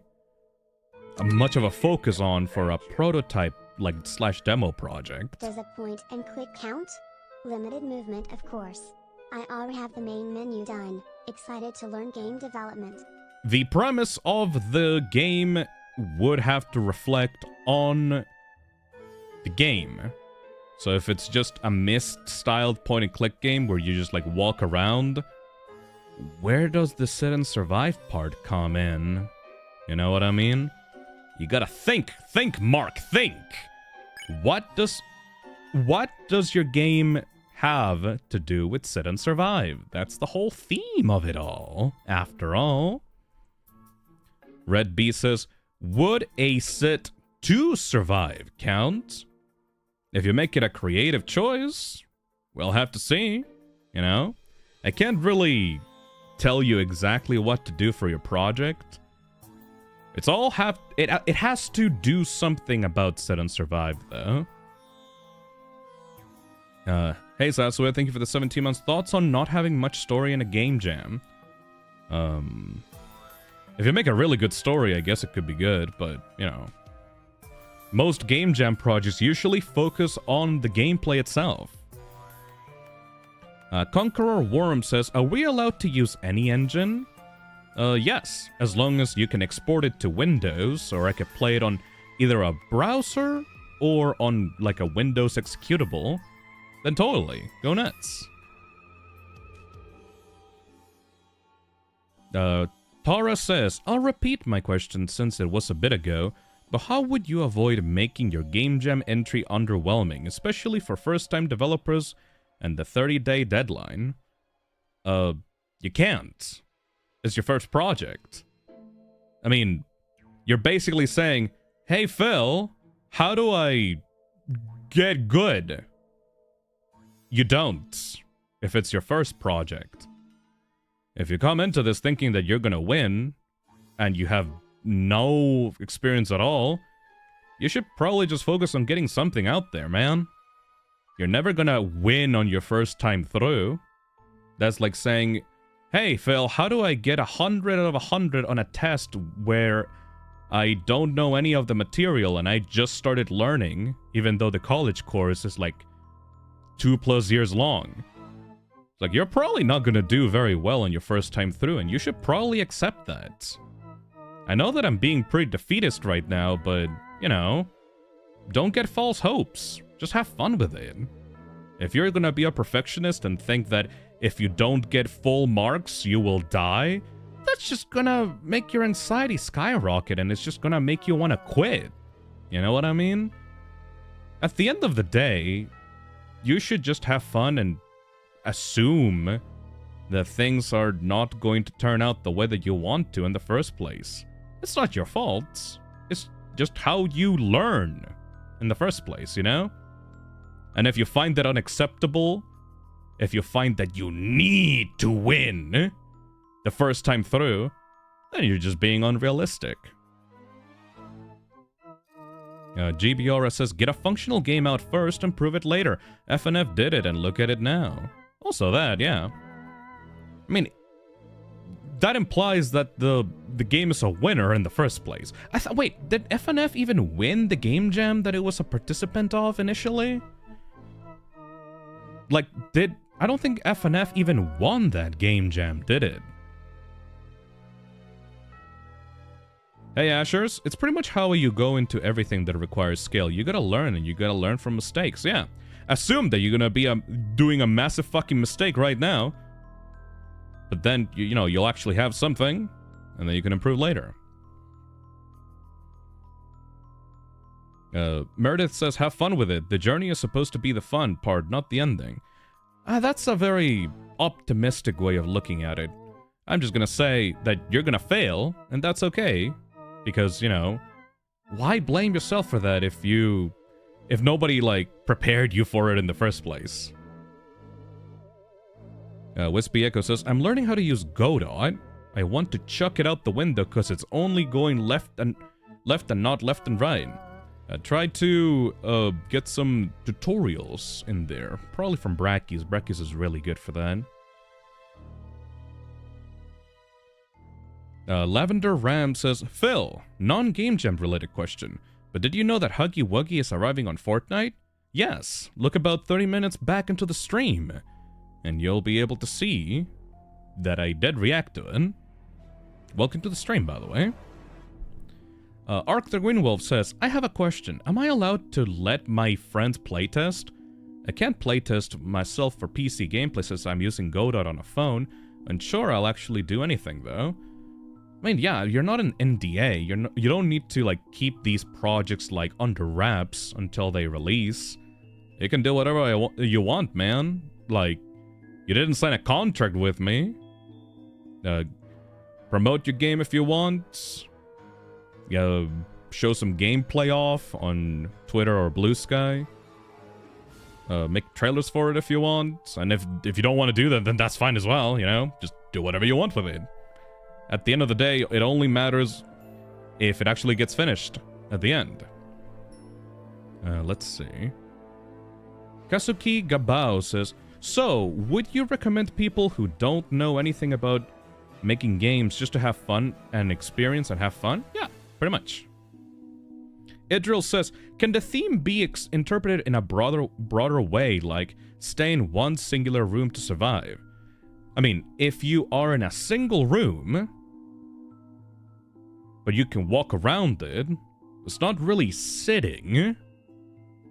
much of a focus on for a prototype, like, / demo project. Does a point and click count? Limited movement, of course. I already have the main menu done. Excited to learn game development. The premise of the game would have to reflect on the game. So if it's just a Myst-styled point-and-click game where you just, like, walk around, where does the sit and survive part come in? You know what I mean? You gotta think! Think, Mark! Think! What does your game have to do with sit and survive? That's the whole theme of it all, after all. Red B says, would a sit to survive count? If you make it a creative choice, we'll have to see, you know? I can't really tell you exactly what to do for your project. It's all it has to do something about sit and survive, though. Hey Sasua, thank you for the 17 months. Thoughts on not having much story in a game jam? If you make a really good story, I guess it could be good, but, you know. Most game jam projects usually focus on the gameplay itself. Conqueror Worm says, are we allowed to use any engine? Yes, as long as you can export it to Windows, or I could play it on either a browser or on, like, a Windows executable, then totally, go nuts. Tara says, I'll repeat my question since it was a bit ago, but how would you avoid making your Game Jam entry underwhelming, especially for first-time developers and the 30-day deadline? You can't. It's your first project. I mean, you're basically saying, hey Phil, how do I get good? You don't, if it's your first project. If you come into this thinking that you're gonna win, and you have no experience at all, you should probably just focus on getting something out there, man. You're never gonna win on your first time through. That's like saying, hey Phil, how do I get 100 out of 100 on a test where I don't know any of the material and I just started learning, even though the college course is like 2+ years long. Like, you're probably not gonna do very well on your first time through, and you should probably accept that. I know that I'm being pretty defeatist right now, but, you know, don't get false hopes. Just have fun with it. If you're gonna be a perfectionist and think that if you don't get full marks, you will die, that's just gonna make your anxiety skyrocket, and it's just gonna make you want to quit. You know what I mean? At the end of the day, you should just have fun and assume that things are not going to turn out the way that you want to in the first place. It's not your fault. It's just how you learn in the first place, you know? And if you find that unacceptable, if you find that you need to win the first time through, then you're just being unrealistic. GBR says, get a functional game out first and prove it later. FNF did it and look at it now. Also that, yeah. I mean, that implies that the game is a winner in the first place. Wait, did FNF even win the game jam that it was a participant of initially? Like, I don't think FNF even won that game jam, did it? Hey Ashers, it's pretty much how you go into everything that requires skill. You gotta learn, and you gotta learn from mistakes, yeah. Assume that you're gonna be doing a massive fucking mistake right now, but then, you know, you'll actually have something, and then you can improve later. Meredith says, have fun with it. The journey is supposed to be the fun part, not the ending. That's a very optimistic way of looking at it. I'm just gonna say that you're gonna fail, and that's okay. Because, you know, why blame yourself for that if if nobody, like, prepared you for it in the first place. Wispy Echo says, I'm learning how to use Godot. I want to chuck it out the window because it's only going left and not left and right. Try to get some tutorials in there. Probably from Brackies. Brackies is really good for that. Lavender Ram says, Phil, non-Game Jam related question. But did you know that Huggy Wuggy is arriving on Fortnite? Yes. Look about 30 minutes back into the stream. And you'll be able to see that I did react to it. Welcome to the stream, by the way. Arc the Gwynwolf says, I have a question. Am I allowed to let my friends playtest? I can't playtest myself for PC gameplay since I'm using Godot on a phone. And sure, I'll actually do anything, though. I mean, yeah, you're not an NDA. You don't need to, like, keep these projects, like, under wraps until they release. You can do whatever you want, man. Like, you didn't sign a contract with me. Promote your game if you want. Yeah, show some gameplay off on Twitter or Blue Sky. Make trailers for it if you want. And if you don't want to do that, then that's fine as well, you know? Just do whatever you want with it. At the end of the day, it only matters if it actually gets finished at the end. Let's see. Kazuki Gabao says, so, would you recommend people who don't know anything about making games just to have fun and experience and have fun? Yeah, pretty much. Idril says, can the theme be interpreted in a broader way, like stay in one singular room to survive? I mean, if you are in a single room, but you can walk around it, it's not really sitting,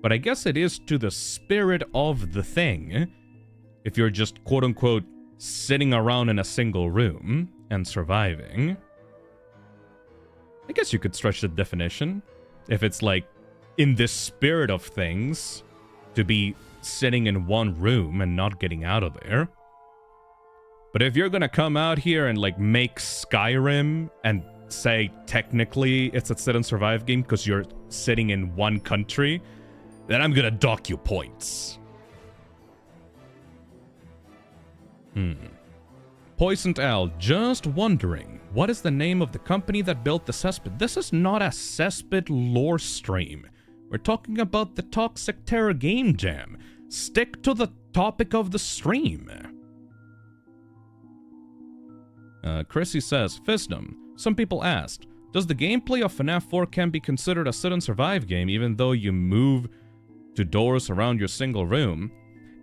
but I guess it is to the spirit of the thing. If you're just, quote-unquote, sitting around in a single room and surviving. I guess you could stretch the definition. If it's, like, in the spirit of things, to be sitting in one room and not getting out of there. But if you're gonna come out here and, like, make Skyrim and say, technically, it's a sit-and-survive game because you're sitting in one country, then I'm gonna dock you points. Poisoned Owl, just wondering, what is the name of the company that built the cesspit? This is not a cesspit lore stream. We're talking about the Toxic Terror Game Jam. Stick to the topic of the stream. Chrissy says, Phisnom, some people asked, does the gameplay of FNAF 4 can be considered a sit-and-survive game even though you move to doors around your single room?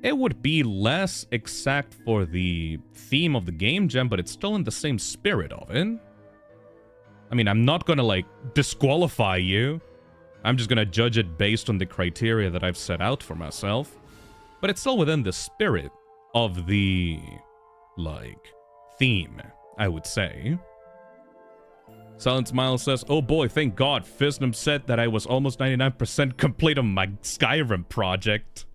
It would be less exact for the theme of the game jam, but it's still in the same spirit of it. I mean, I'm not gonna, like, disqualify you. I'm just gonna judge it based on the criteria that I've set out for myself. But it's still within the spirit of the, like, theme, I would say. Silent Smile says, oh boy, thank God Phisnom said that I was almost 99% complete on my Skyrim project.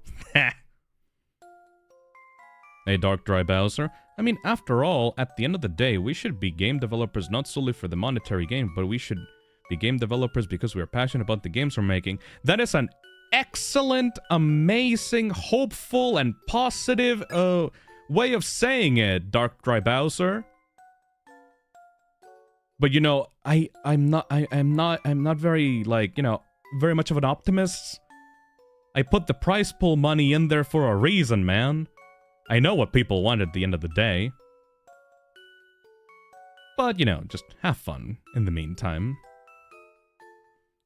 Hey, Dark Dry Bowser. I mean, after all, at the end of the day, we should be game developers not solely for the monetary gain, but we should be game developers because we are passionate about the games we're making. That is an excellent, amazing, hopeful, and positive way of saying it, Dark Dry Bowser. But you know, I'm not very, like, you know, very much of an optimist. I put the prize pool money in there for a reason, man. I know what people want at the end of the day. But, you know, just have fun in the meantime.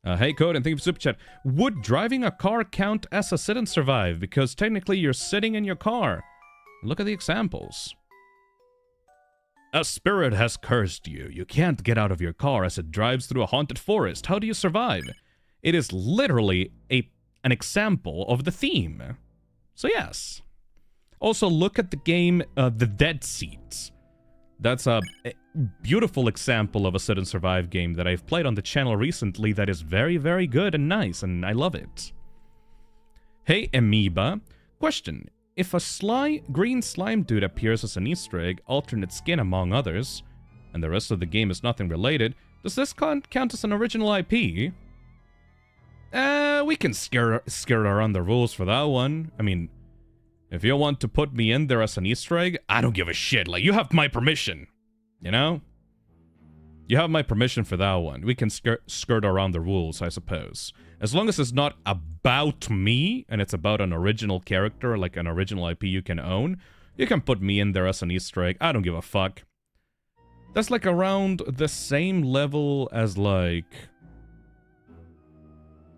Hey, Code, and thank you for Super Chat. Would driving a car count as a sit and survive? Because technically you're sitting in your car. Look at the examples. A spirit has cursed you. You can't get out of your car as it drives through a haunted forest. How do you survive? It is literally an example of the theme. So yes. Also, look at the game, The Dead Seats. That's a beautiful example of a sit and survive game that I've played on the channel recently that is very, very good and nice, and I love it. Hey, Amoeba. Question. If a green slime dude appears as an Easter egg, alternate skin among others, and the rest of the game is nothing related, does this count as an original IP? We can skirt around the rules for that one. I mean, if you want to put me in there as an Easter egg, I don't give a shit. Like, you have my permission. You know? You have my permission for that one. We can skirt around the rules, I suppose. As long as it's not about me, and it's about an original character, like an original IP you can own, you can put me in there as an Easter egg. I don't give a fuck. That's like around the same level as like...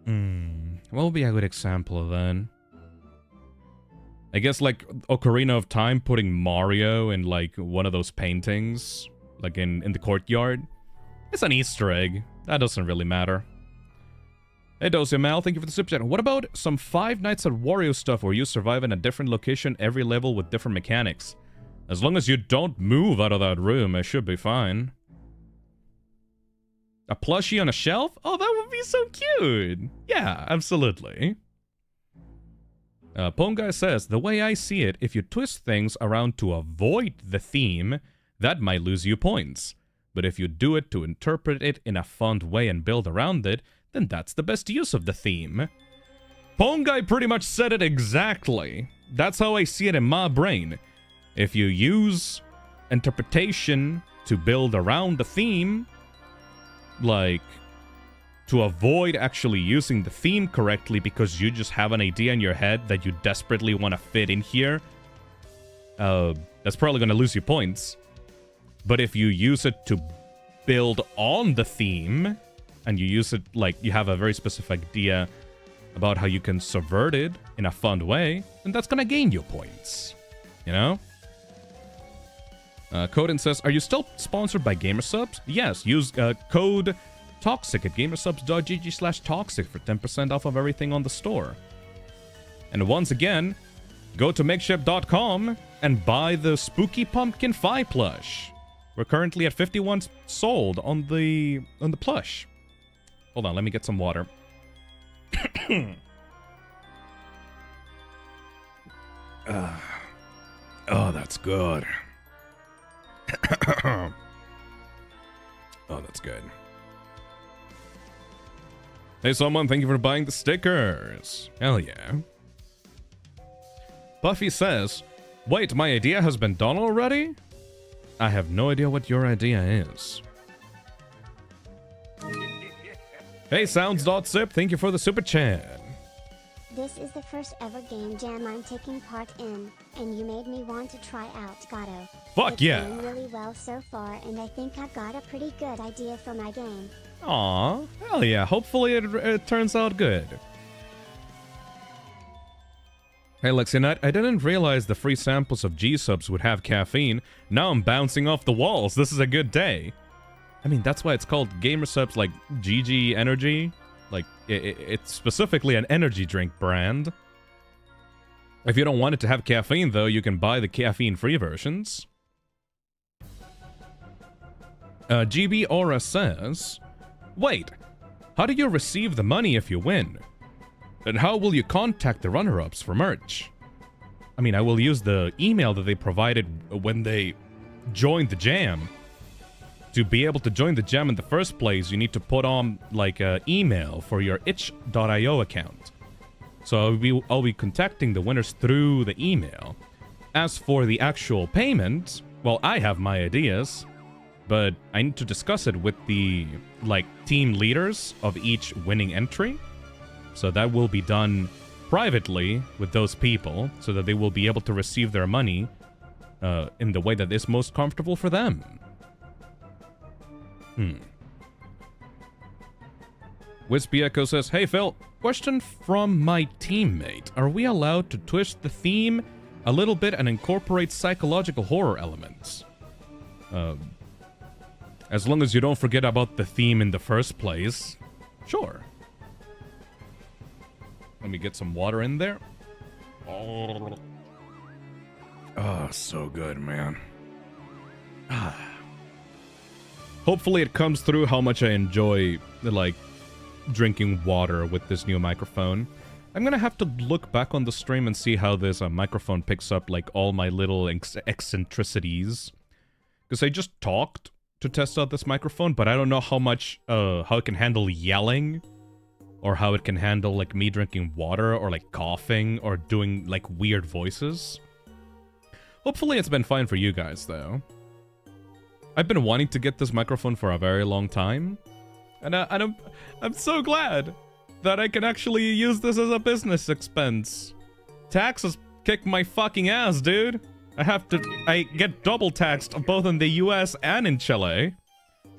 what would be a good example then? I guess like Ocarina of Time putting Mario in like one of those paintings, like in the courtyard. It's an Easter egg. That doesn't really matter. Hey Dosia Mal, thank you for the super chat. What about some Five Nights at Wario stuff where you survive in a different location every level with different mechanics? As long as you don't move out of that room, it should be fine. A plushie on a shelf? Oh, that would be so cute! Yeah, absolutely. Pongai says, the way I see it, if you twist things around to avoid the theme, that might lose you points. But if you do it to interpret it in a fun way and build around it, then that's the best use of the theme. Pongai pretty much said it exactly. That's how I see it in my brain. If you use interpretation to build around the theme, like, to avoid actually using the theme correctly because you just have an idea in your head that you desperately want to fit in here, that's probably going to lose you points. But if you use it to build on the theme, and you use it like you have a very specific idea about how you can subvert it in a fun way, then that's going to gain you points. You know? Coden says, are you still sponsored by Gamersubs? Yes, use code TOXIC at gamersubs.gg/toxic for 10% off of everything on the store. And once again, go to makeshift.com and buy the Spooky Pumpkin Fi plush. We're currently at 51 sold on the plush. Hold on, let me get some water. Oh, that's good. Oh, that's good. Hey, someone, thank you for buying the stickers. Hell yeah. Buffy says, wait, my idea has been done already? I have no idea what your idea is. Hey, Sounds.zip, thank you for the super chat. This is the first ever game jam I'm taking part in, and you made me want to try out Gato. Fuck yeah. It's going really well so far, and I think I've got a pretty good idea for my game. Aw, hell yeah, hopefully it turns out good. Hey Lexi, I didn't realize the free samples of G-Subs would have caffeine. Now I'm bouncing off the walls, this is a good day. I mean, that's why it's called Gamersubs, like GG Energy. Like, it's specifically an energy drink brand. If you don't want it to have caffeine, though, you can buy the caffeine-free versions. GB Aura says, wait, how do you receive the money if you win? And how will you contact the runner-ups for merch? I mean, I will use the email that they provided when they joined the jam. To be able to join the jam in the first place, you need to put on, like, an email for your itch.io account. So I'll be contacting the winners through the email. As for the actual payment, well, I have my ideas, but I need to discuss it with the, like, team leaders of each winning entry. So that will be done privately with those people, so that they will be able to receive their money in the way that is most comfortable for them. Wispy Echo says, hey Phil, question from my teammate. Are we allowed to twist the theme a little bit and incorporate psychological horror elements? As long as you don't forget about the theme in the first place. Sure. Let me get some water in there. Oh, so good, man. Hopefully it comes through how much I enjoy, like, drinking water with this new microphone. I'm gonna have to look back on the stream and see how this microphone picks up, like, all my little eccentricities. Because I just talked to test out this microphone, but I don't know how much, how it can handle yelling or how it can handle like me drinking water or like coughing or doing like weird voices. Hopefully it's been fine for you guys though. I've been wanting to get this microphone for a very long time, and I'm so glad that I can actually use this as a business expense. Taxes kick my fucking ass, dude. I get double taxed both in the US and in Chile.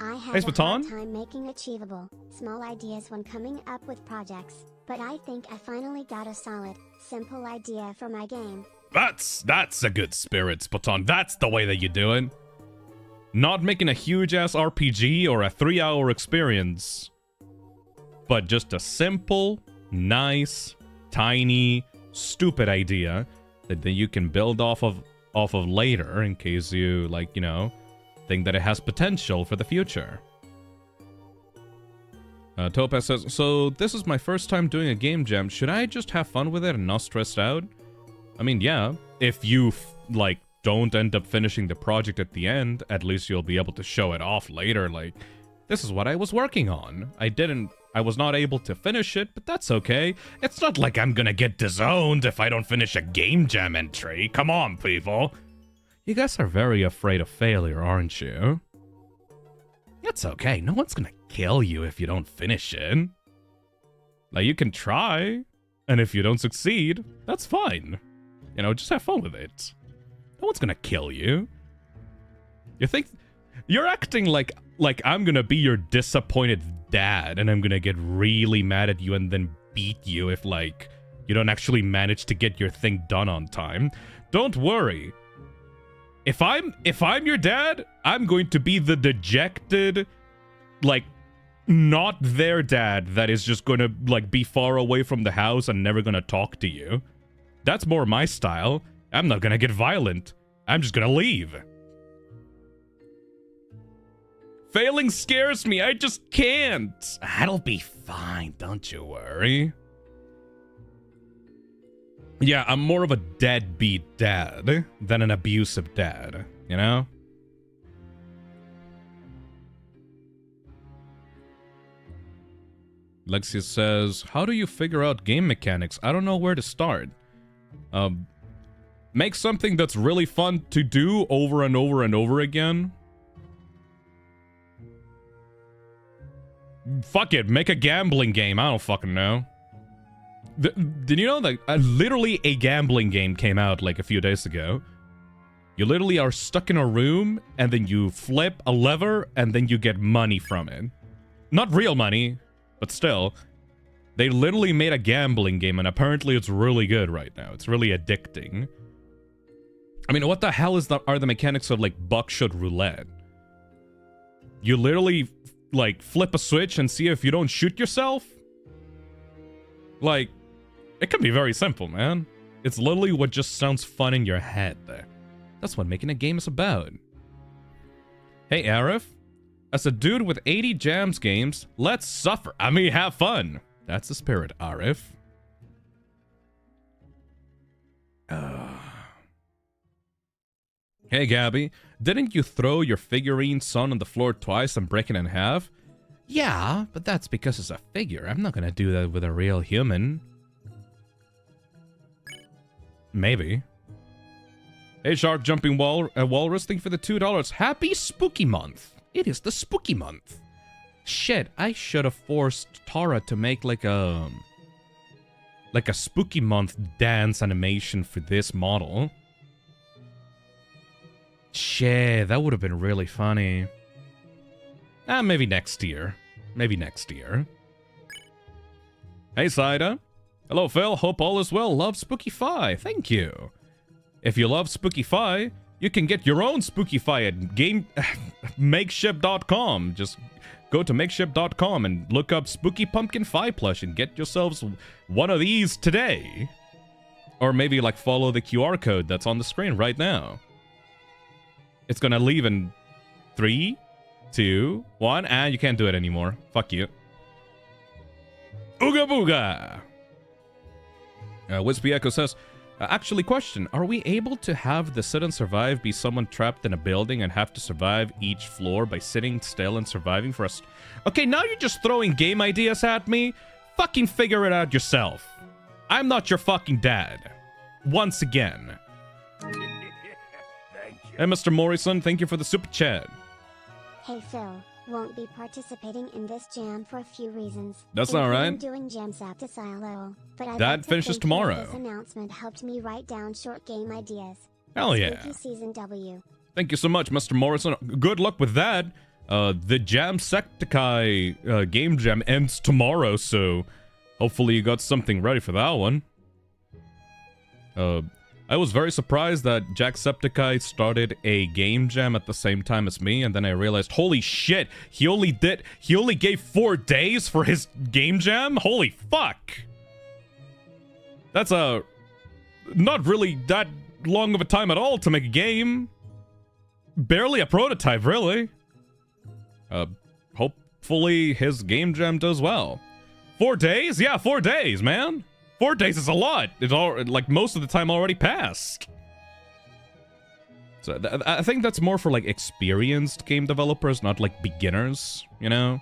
I have Hey, a hard Baton? time making achievable, small ideas when coming up with projects, but I think I finally got a solid, simple idea for my game. That's a good spirit, Baton. That's the way that you do it. Not making a huge-ass RPG or a 3-hour experience, but just a simple, nice, tiny, stupid idea that then you can build off of later in case you, like, you know, think that it has potential for the future. Topaz says, so this is my first time doing a game jam. Should I just have fun with it and not stressed out? I mean, yeah, if you, like, don't end up finishing the project at the end, at least you'll be able to show it off later, like, this is what I was working on. I was not able to finish it, but that's okay. It's not like I'm gonna get disowned if I don't finish a game jam entry. Come on, people. You guys are very afraid of failure, aren't you? It's okay. No one's gonna kill you if you don't finish it. Like, you can try, and if you don't succeed, that's fine. You know, just have fun with it. No one's gonna kill you. You think... You're acting like I'm gonna be your disappointed dad, and I'm gonna get really mad at you and then beat you if, like, you don't actually manage to get your thing done on time. Don't worry. If I'm your dad, I'm going to be the dejected, like, not their dad that is just gonna, like, be far away from the house and never gonna talk to you. That's more my style. I'm not gonna get violent. I'm just gonna leave. Failing scares me. I just can't. That'll be fine. Don't you worry. Yeah, I'm more of a deadbeat dad than an abusive dad, you know? Lexia says, how do you figure out game mechanics? I don't know where to start. Make something that's really fun to do over and over and over again. Fuck it, make a gambling game. I don't fucking know. Did you know that literally a gambling game came out like a few days ago? You literally are stuck in a room and then you flip a lever and then you get money from it. Not real money, but still. They literally made a gambling game and apparently it's really good right now. It's really addicting. I mean, what the hell are the mechanics of like buckshot roulette? You literally like flip a switch and see if you don't shoot yourself? Like, it can be very simple, man. It's literally what just sounds fun in your head there. That's what making a game is about. Hey, Arif. As a dude with 80 jams games, let's suffer. I mean, have fun. That's the spirit, Arif. Hey, Gabby. Didn't you throw your figurine son on the floor twice and break it in half? Yeah, but that's because it's a figure. I'm not gonna do that with a real human. Maybe. Hey, Shark Jumping Walrus, thank you for the $2. Happy Spooky Month. It is the Spooky Month. Shit, I should have forced Tara to make like a Spooky Month dance animation for this model. Shit, that would have been really funny. Maybe next year. Maybe next year. Hey, Saida. Hello, Phil. Hope all is well. Love Spooky-Fi. Thank you. If you love Spooky-Fi, you can get your own Spooky-Fi at makeship.com. Just go to makeship.com and look up Spooky Pumpkin Fi plush and get yourselves one of these today. Or maybe, like, follow the QR code that's on the screen right now. It's gonna leave in 3, 2, 1, and you can't do it anymore. Fuck you. Ooga booga! Wispy Echo says, actually, question, are we able to have the sit and survive be someone trapped in a building and have to survive each floor by sitting still and surviving for us? Okay, now you're just throwing game ideas at me? fucking figure it out yourself. I'm not your fucking dad. Once again. Hey, Mr. Morrison, thank you for the super chat. Hey Phil, won't be participating in this jam for a few reasons. That's all right. I'm doing jams after silo, but I'd That like to finishes thank you that tomorrow. This announcement helped me write down short game ideas. Hell yeah. Spooky Season W. Thank you so much, Mr. Morrison. Good luck with that. The Jamsecticeye game jam ends tomorrow, so hopefully you got something ready for that one. I was very surprised that Jacksepticeye started a game jam at the same time as me, and then I realized, holy shit, he only gave 4 days for his game jam? Holy fuck! That's not really that long of a time at all to make a game. Barely a prototype, really. Hopefully his game jam does well. 4 days? Yeah, 4 days, man. 4 days is a lot. It's all like most of the time already passed. So I think that's more for like experienced game developers, not like beginners, you know?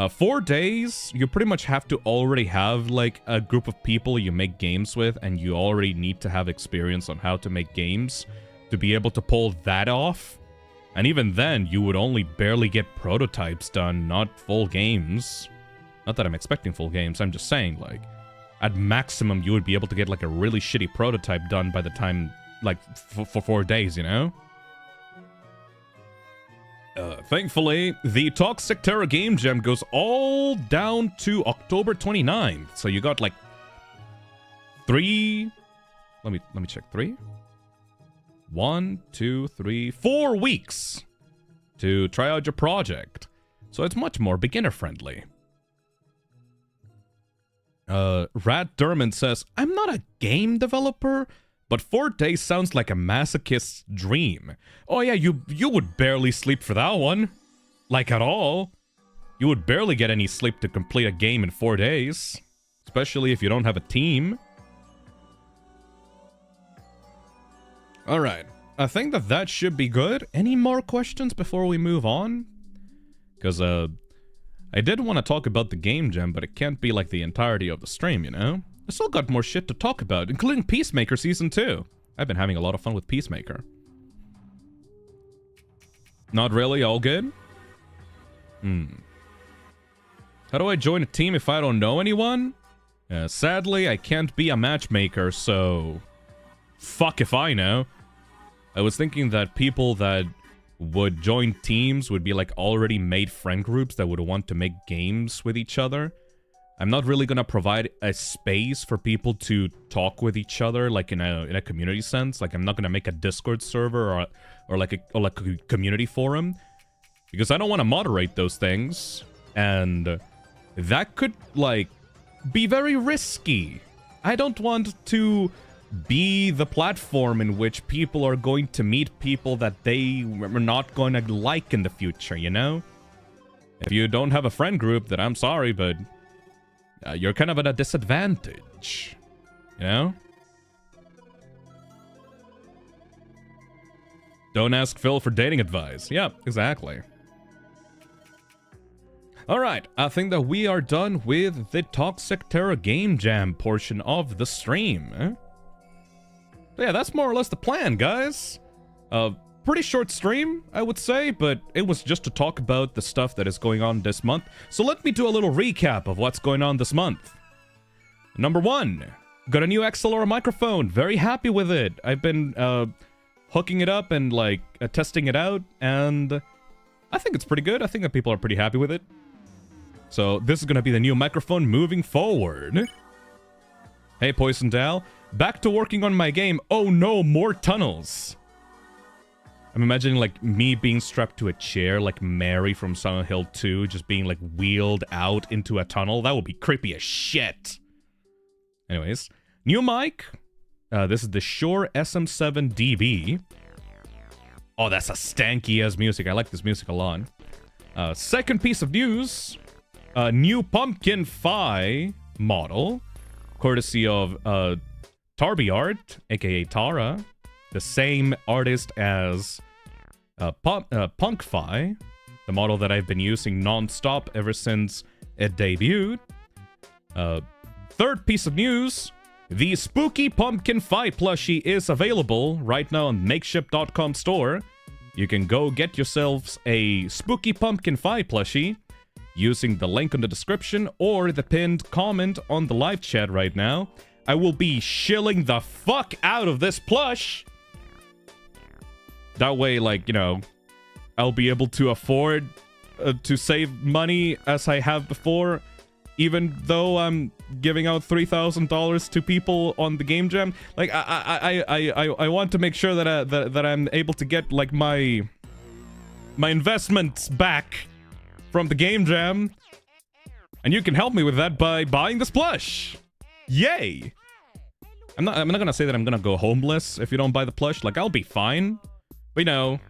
4 days, you pretty much have to already have like a group of people you make games with, and you already need to have experience on how to make games to be able to pull that off. And even then, you would only barely get prototypes done, not full games. Not that I'm expecting full games, I'm just saying, like, at maximum, you would be able to get, like, a really shitty prototype done by the time, like, for 4 days, you know? Thankfully, the Toxic Terror Game Jam goes all down to October 29th. So you got, like, 3... Let me check. 3? 1, 2, 3, 4 weeks to try out your project. So it's much more beginner-friendly. Rat Derman says, I'm not a game developer, but 4 days sounds like a masochist's dream. Oh yeah, you would barely sleep for that one. Like at all. You would barely get any sleep to complete a game in 4 days. Especially if you don't have a team. Alright, I think that should be good. Any more questions before we move on? Because, I did want to talk about the game jam, but it can't be like the entirety of the stream, you know? I still got more shit to talk about, including Peacemaker Season 2. I've been having a lot of fun with Peacemaker. Not really, all good? How do I join a team if I don't know anyone? Sadly, I can't be a matchmaker, so... Fuck if I know. I was thinking that people that would join teams would be like already made friend groups that would want to make games with each other. I'm not really gonna provide a space for people to talk with each other like in a community sense. Like I'm not gonna make a Discord server or like a community forum because I don't want to moderate those things, and that could like be very risky. I don't want to be the platform in which people are going to meet people that they are not going to like in the future, you know? If you don't have a friend group, then I'm sorry, but you're kind of at a disadvantage, you know? Don't ask Phil for dating advice. Yep, exactly. Alright, I think that we are done with the Toxic Terror Game Jam portion of the stream. So yeah, that's more or less the plan, guys. Pretty short stream, I would say, but it was just to talk about the stuff that is going on this month. So let me do a little recap of what's going on this month. Number 1, got a new XLR microphone. Very happy with it. I've been hooking it up and like testing it out, and I think it's pretty good. I think that people are pretty happy with it. So this is going to be the new microphone moving forward. Hey, Poison Dal. Back to working on my game. Oh no, more tunnels. I'm imagining like me being strapped to a chair like Mary from Silent Hill 2, just being like wheeled out into a tunnel. That would be creepy as shit. Anyways, new mic. This is the Shure SM7DB. Oh, that's a stanky ass music. I like this music a lot. Second piece of news. New Pumpkin Phi model. Courtesy of Tarbyart, aka Tara, the same artist as Punk Phi, the model that I've been using non-stop ever since it debuted. Third piece of news. The Spooky Pumpkin Fight plushie is available right now on makeship.com store. You can go get yourselves a Spooky Pumpkin Fight plushie using the link in the description or the pinned comment on the live chat right now. I will be shilling the fuck out of this plush. That way, like, you know, I'll be able to afford to save money as I have before, even though I'm giving out $3,000 to people on the Game Jam. Like, I want to make sure that I'm able to get, like, my investments back from the Game Jam, and you can help me with that by buying this plush. Yay! I'm not gonna say that I'm gonna go homeless if you don't buy the plush. Like, I'll be fine, but you know,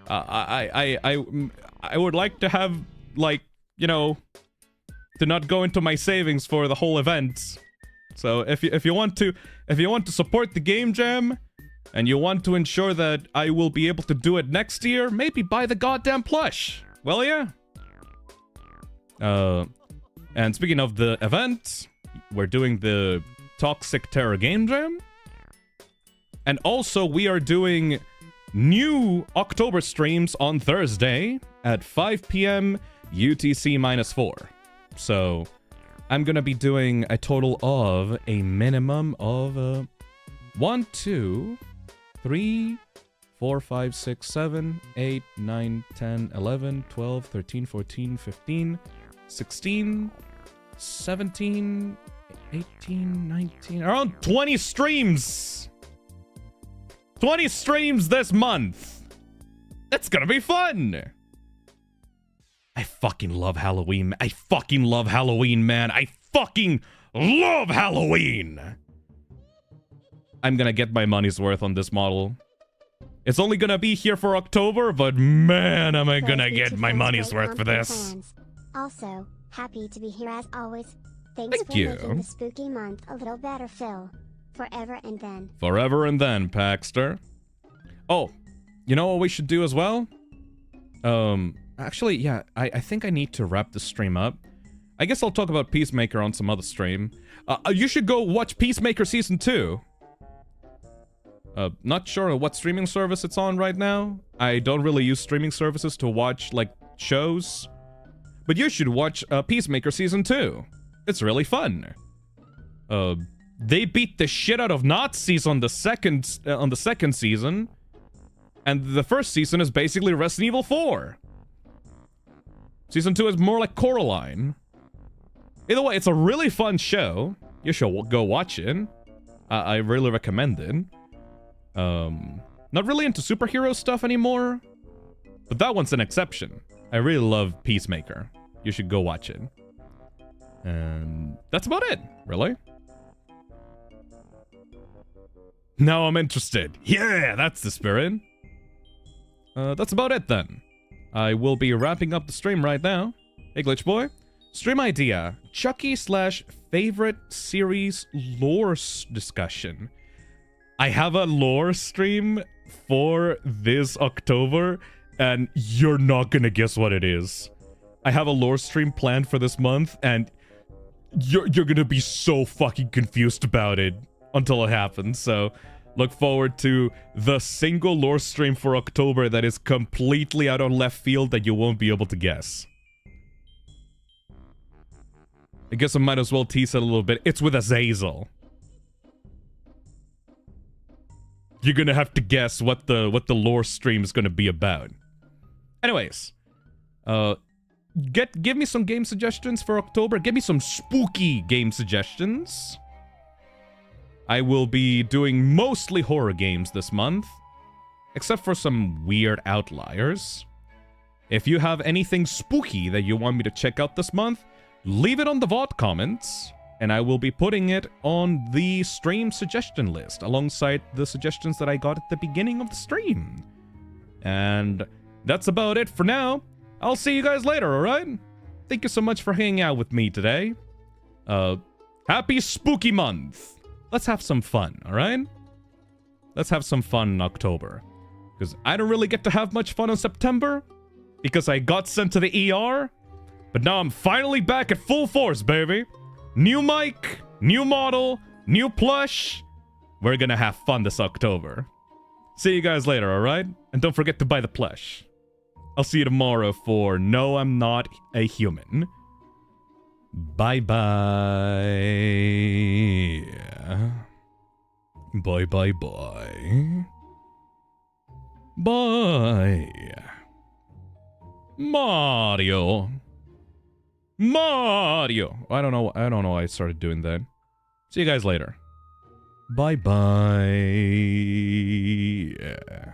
I would like to have, like, you know, to not go into my savings for the whole event. So if you want to support the Game Jam and you want to ensure that I will be able to do it next year, maybe buy the goddamn plush. Well, yeah. And speaking of the event, we're doing the Toxic Terror Game Jam. And also we are doing new October streams on Thursday at 5 p.m. UTC-4. So I'm gonna be doing a total of a minimum of 1, 2, 3, 4, 5, 6, 7, 8, 9, 10, 11, 12, 13, 14, 15, 16, 17, 18, 19, around 20 streams. 20 streams this month. It's gonna be fun. I fucking love Halloween. I fucking love Halloween, man. I fucking love Halloween. I'm gonna get my money's worth on this model. It's only gonna be here for October, but man, am I gonna get my money's worth for this. Also, happy to be here as always. Thank for you. Making the spooky month a little better, Phil. Forever and then. Forever and then, Paxter. Oh, you know what we should do as well? Actually, yeah, I think I need to wrap the stream up. I guess I'll talk about Peacemaker on some other stream. You should go watch Peacemaker Season 2. Not sure what streaming service it's on right now. I don't really use streaming services to watch, like, shows. But you should watch Peacemaker Season 2. It's really fun. They beat the shit out of Nazis on the second season. And the first season is basically Resident Evil 4. Season 2 is more like Coraline. Either way, it's a really fun show. You should go watch it. I really recommend it. Not really into superhero stuff anymore, but that one's an exception. I really love Peacemaker. You should go watch it. And that's about it, really. Now I'm interested. Yeah, that's the spirit. That's about it then. I will be wrapping up the stream right now. Hey, Glitch Boy. Stream idea. Chucky/favorite series lore discussion. I have a lore stream for this October, and you're not gonna guess what it is. I have a lore stream planned for this month, and you're gonna be so fucking confused about it until it happens, so look forward to the single lore stream for October that is completely out of left field that you won't be able to guess. I guess I might as well tease it a little bit. It's with Azazel. You're gonna have to guess what the lore stream is gonna be about. Anyways, give me some game suggestions for October. Give me some spooky game suggestions. I will be doing mostly horror games this month, except for some weird outliers. If you have anything spooky that you want me to check out this month, leave it on the VOD comments, and I will be putting it on the stream suggestion list, alongside the suggestions that I got at the beginning of the stream. And that's about it for now. I'll see you guys later, alright? Thank you so much for hanging out with me today. Happy spooky month! Let's have some fun, alright? Let's have some fun in October. Because I don't really get to have much fun in September, because I got sent to the ER, but now I'm finally back at full force, baby. New mic, new model, new plush. We're gonna have fun this October. See you guys later, alright? And don't forget to buy the plush. I'll see you tomorrow for No, I'm Not a Human. Bye-bye. Bye-bye-bye. Bye. Mario. Mario. I don't know why I started doing that. See you guys later. Bye-bye. Yeah.